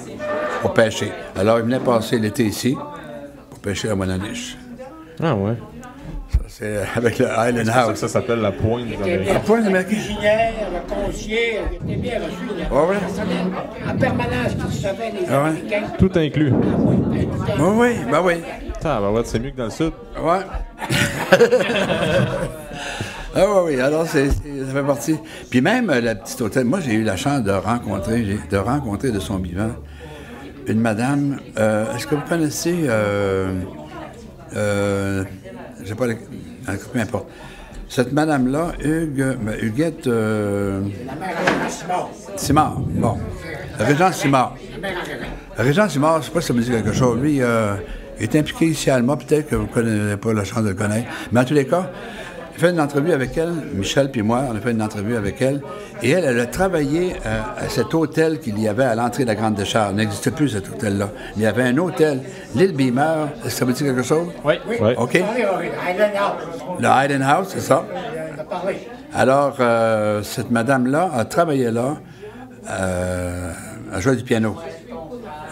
pour pêcher. Alors, il venait passer l'été ici pour pêcher la Wananiche. Ah ouais. C'est avec le Island House. Ça s'appelle la pointe des Américains. La pointe des Américains. Le cuisinière, le concierge, il était bien reçu. Ouais. En permanence, qui recevait les Américains. Tout inclus. Oui, ben oui. C'est mieux que dans le sud. Ouais. Oui. Alors, ça fait partie. Puis même, le petit hôtel, moi, j'ai eu la chance de rencontrer de son vivant une madame. Est-ce que vous connaissez... je sais pas, peu importe. Cette madame-là, Huguette... La mère Simard. Simard, bon. Régent Simard. Régent Simard, je ne sais pas si ça me dit quelque chose. Lui, il est impliqué ici à Alma, peut-être que vous n'avez pas la chance de le connaître. Mais en tous les cas, j'ai fait une entrevue avec elle, Michel puis moi, on a fait une entrevue avec elle. Et elle a travaillé à cet hôtel qu'il y avait à l'entrée de la Grande Décharge. Il n'existait plus, cet hôtel-là. Il y avait un hôtel, l'île Beamer. Est-ce que ça vous dit quelque chose? Oui. OK. Le Island House, c'est ça. Alors, cette madame-là a travaillé là, à jouer du piano.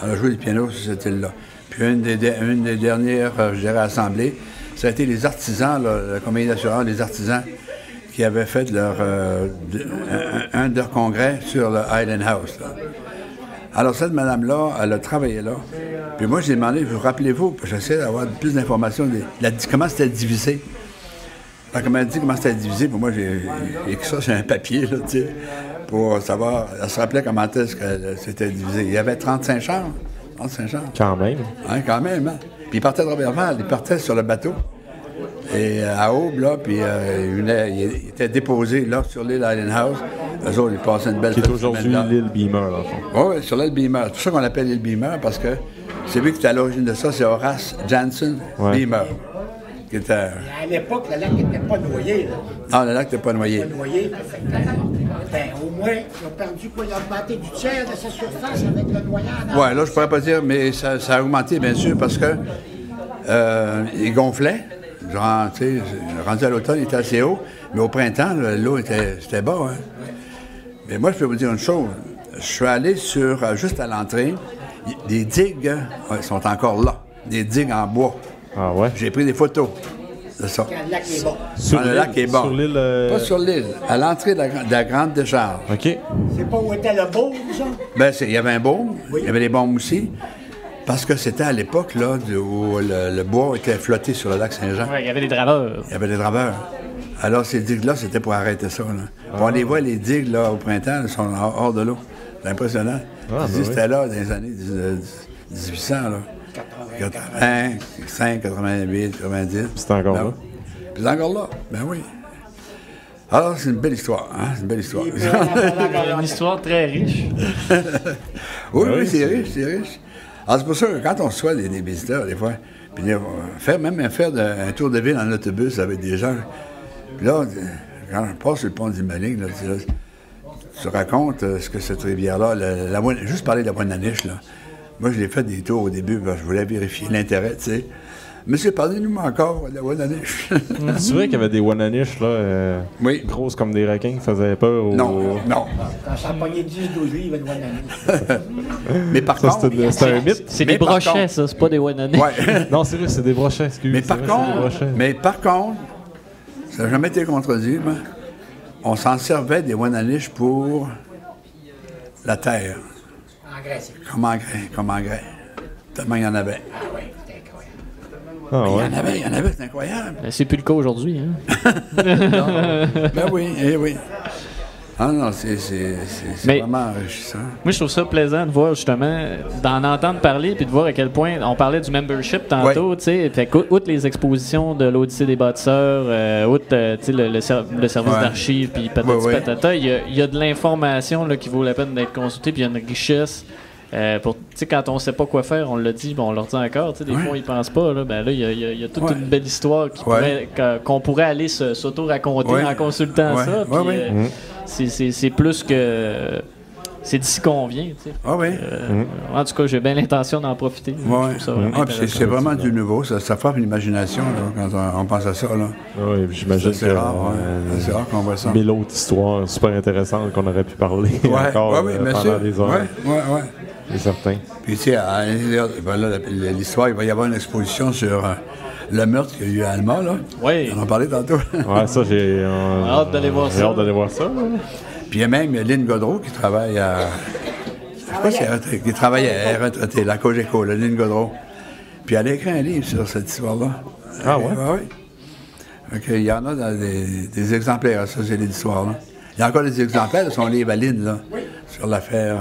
On a joué du piano sur cette île-là. Puis une des dernières, je dirais, assemblées, ça a été les artisans, là, la compagnie d'assurance, les artisans qui avaient fait un de leurs congrès sur le Island House. Là. Alors, cette madame-là, elle a travaillé là. Puis moi, j'ai demandé, vous rappelez-vous, j'essaie d'avoir plus d'informations, comment c'était divisé. Alors, comme elle dit comment c'était divisé, pour moi, j'ai écrit ça sur un papier, là, tu sais, pour savoir, elle se rappelait comment est-ce que c'était divisé. Il y avait 35 chambres. 35 chambres. Quand même. Hein, quand même, hein. Puis il partait de Robertval, il partait sur le bateau. Et à Aube, là, puis il était déposé, là, sur l'île Island House. Eux autres, ils passaient une belle Qui est aujourd'hui l'île Beamer, dans le fond. Oui, sur l'île Beamer. C'est pour ça qu'on l'appelle l'île Beamer, parce que c'est lui qui était à l'origine de ça, c'est Horace Jansen Beamer. Qui était... À l'époque, le lac n'était pas noyé. Là. Non, le lac n'était pas noyé. Pas noyé, au moins, il a perdu quoi? Il a augmenté du tiers de sa surface avec le noyade. Oui, là, je pourrais pas dire, mais ça a augmenté, bien sûr, parce que il gonflait. Genre, tu sais, rendu à l'automne, il était assez haut, mais au printemps, l'eau c'était bas. Hein. Mais moi, je peux vous dire une chose. Je suis allé juste à l'entrée, des digues sont encore là. Des digues en bois. Ah ouais? J'ai pris des photos de ça. Quand le lac est bon. Le lac est bon. Sur l'île... Pas sur l'île, à l'entrée de la grande décharge. OK. C'est pas où était le baume, ça? Bien, il y avait un baume, il y avait des baumes aussi. Parce que c'était à l'époque là, où le bois était flotté sur le lac Saint-Jean. Oui, il y avait des draveurs. Il y avait des draveurs. Alors, ces digues-là, c'était pour arrêter ça. Là. On les voit, les digues, là, au printemps, elles sont hors de l'eau. C'est impressionnant. C'était là, dans les années 1800, là. 85, 88, 90. C'est encore là. Puis c'est encore là, ben oui. Alors, c'est une belle histoire, hein? C'est une belle histoire. Une histoire très riche. Oui, c'est riche, c'est riche. Alors, c'est pour ça que quand on reçoit des visiteurs, des fois, puis faire un tour de ville en autobus avec des gens, puis là, quand on passe sur le pont du Maling, là, tu racontes ce que cette rivière-là, juste parler de la Wannaniche, là. Moi, je l'ai fait des tours au début, parce que je voulais vérifier l'intérêt, tu sais. Monsieur, parlez-nous encore de la Wannaniche. C'est vrai qu'il y avait des Wannaniches, là, grosses comme des requins qui faisaient peur aux... Non. Quand ça a pogné 10-12 livres, une Wannaniche. Mais par contre... C'est un mythe. C'est des brochets, ça, c'est pas des Wannaniches. Ouais. Non, c'est vrai, c'est des brochets, excuse. Mais par contre, ça n'a jamais été contredit, mais on s'en servait des Wannaniches pour la terre. Engrais, c'est Comme engrais. Tellement il y en avait. Ah oui, c'était incroyable. Ah, ouais. Il y en avait, c'est incroyable. C'est plus le cas aujourd'hui. Hein? Ben oui, oui. Ah non, c'est vraiment enrichissant. Moi, je trouve ça plaisant de voir, justement, d'en entendre parler puis de voir à quel point on parlait du membership tantôt, tu sais. Fait qu'outre les expositions de l'Odyssée des bâtisseurs, outre tu sais, le service d'archives puis patati patata, il y a de l'information là, qui vaut la peine d'être consultée puis il y a une richesse. Quand on ne sait pas quoi faire, on l'a dit, on leur dit encore, des fois ils pensent pas, là, ben là, il y a toute une belle histoire qu'on pourrait aller s'auto-raconter en consultant ça. C'est plus que... C'est d'ici qu'on vient, tu sais. En tout cas, j'ai bien l'intention d'en profiter. C'est vraiment du nouveau, ça frappe l'imagination quand on pense à ça. Là. Oui, j'imagine que c'est rare qu'on voit ça. Mais l'autre histoire super intéressante qu'on aurait pu parler encore pendant des heures. C'est certain. Puis, tu sais, l'histoire, il va y avoir une exposition sur le meurtre qu'il y a eu à Alma, là. Oui. On en parlait tantôt. Ouais, ça, j'ai hâte d'aller voir ça. J'ai hâte d'aller voir ça. Puis, il y a même Lynn Godreau qui travaille à... Je sais pas si elle travaille à retraité, la Cogeco, Lynn Godreau. Puis, elle a écrit un livre sur cette histoire-là. Ah ouais? Oui. Il y en a dans des exemplaires, ça, c'est l'histoire, là. Il y a encore des exemplaires de son livre à Lynn, là, sur l'affaire.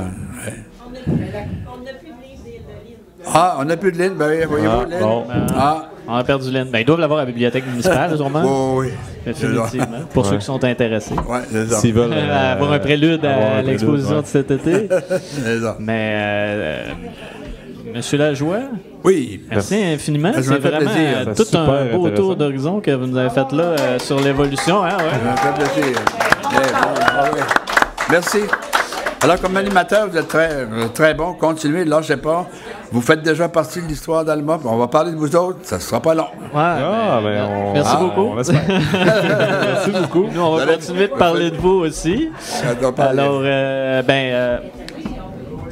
On n'a plus de livre de Lynn. Ah, on n'a plus de Lynn, ben oui, voyez-vous, Lynn. Bon, on a perdu Lynn. Ben, ils doivent l'avoir à la bibliothèque municipale, sûrement. Oui. Définitivement. Pour ceux qui sont intéressés. Oui, c'est ça. S'ils veulent avoir un prélude à l'exposition de cet été. C'est ça. Mais, Monsieur Lajoie, oui. merci infiniment. Ça C'est me fait vraiment plaisir. tout un beau tour d'horizon que vous nous avez fait là sur l'évolution. Hein, Ça me fait plaisir. Merci. Alors, comme animateur, vous êtes très bon. Continuez, ne lâchez pas. Vous faites déjà partie de l'histoire d'Alma. On va parler de vous autres. Ça ne sera pas long. Merci beaucoup. On l'espère. Merci beaucoup. Nous, on va continuer de parler de vous aussi. Alors,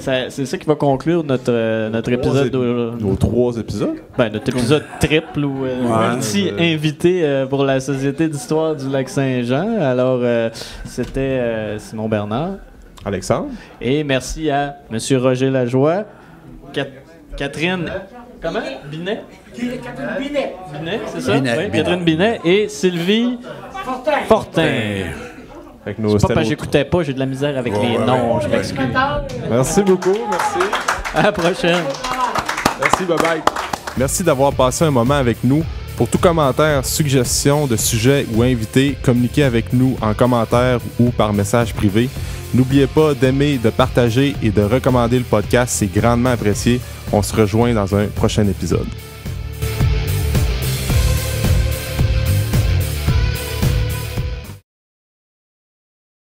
c'est ça qui va conclure notre épisode. Nos 3 épisodes? Ben, notre épisode triple ou multi-invité pour la Société d'histoire du Lac-Saint-Jean. Alors, c'était Simon Bernard. Alexandre. Et merci à M. Roger Lajoie, Catherine... Comment? Binet? Catherine Binet. Binet, c'est ça? Oui, Catherine Binet et Sylvie Fortin. C'est pas parce que j'écoutais pas, j'ai de la misère avec les noms, je m'excuse. Merci beaucoup, merci. À la prochaine. Merci, bye-bye. Merci d'avoir passé un moment avec nous. Pour tout commentaire, suggestion de sujet ou invité, communiquez avec nous en commentaire ou par message privé. N'oubliez pas d'aimer, de partager et de recommander le podcast, c'est grandement apprécié. On se rejoint dans un prochain épisode.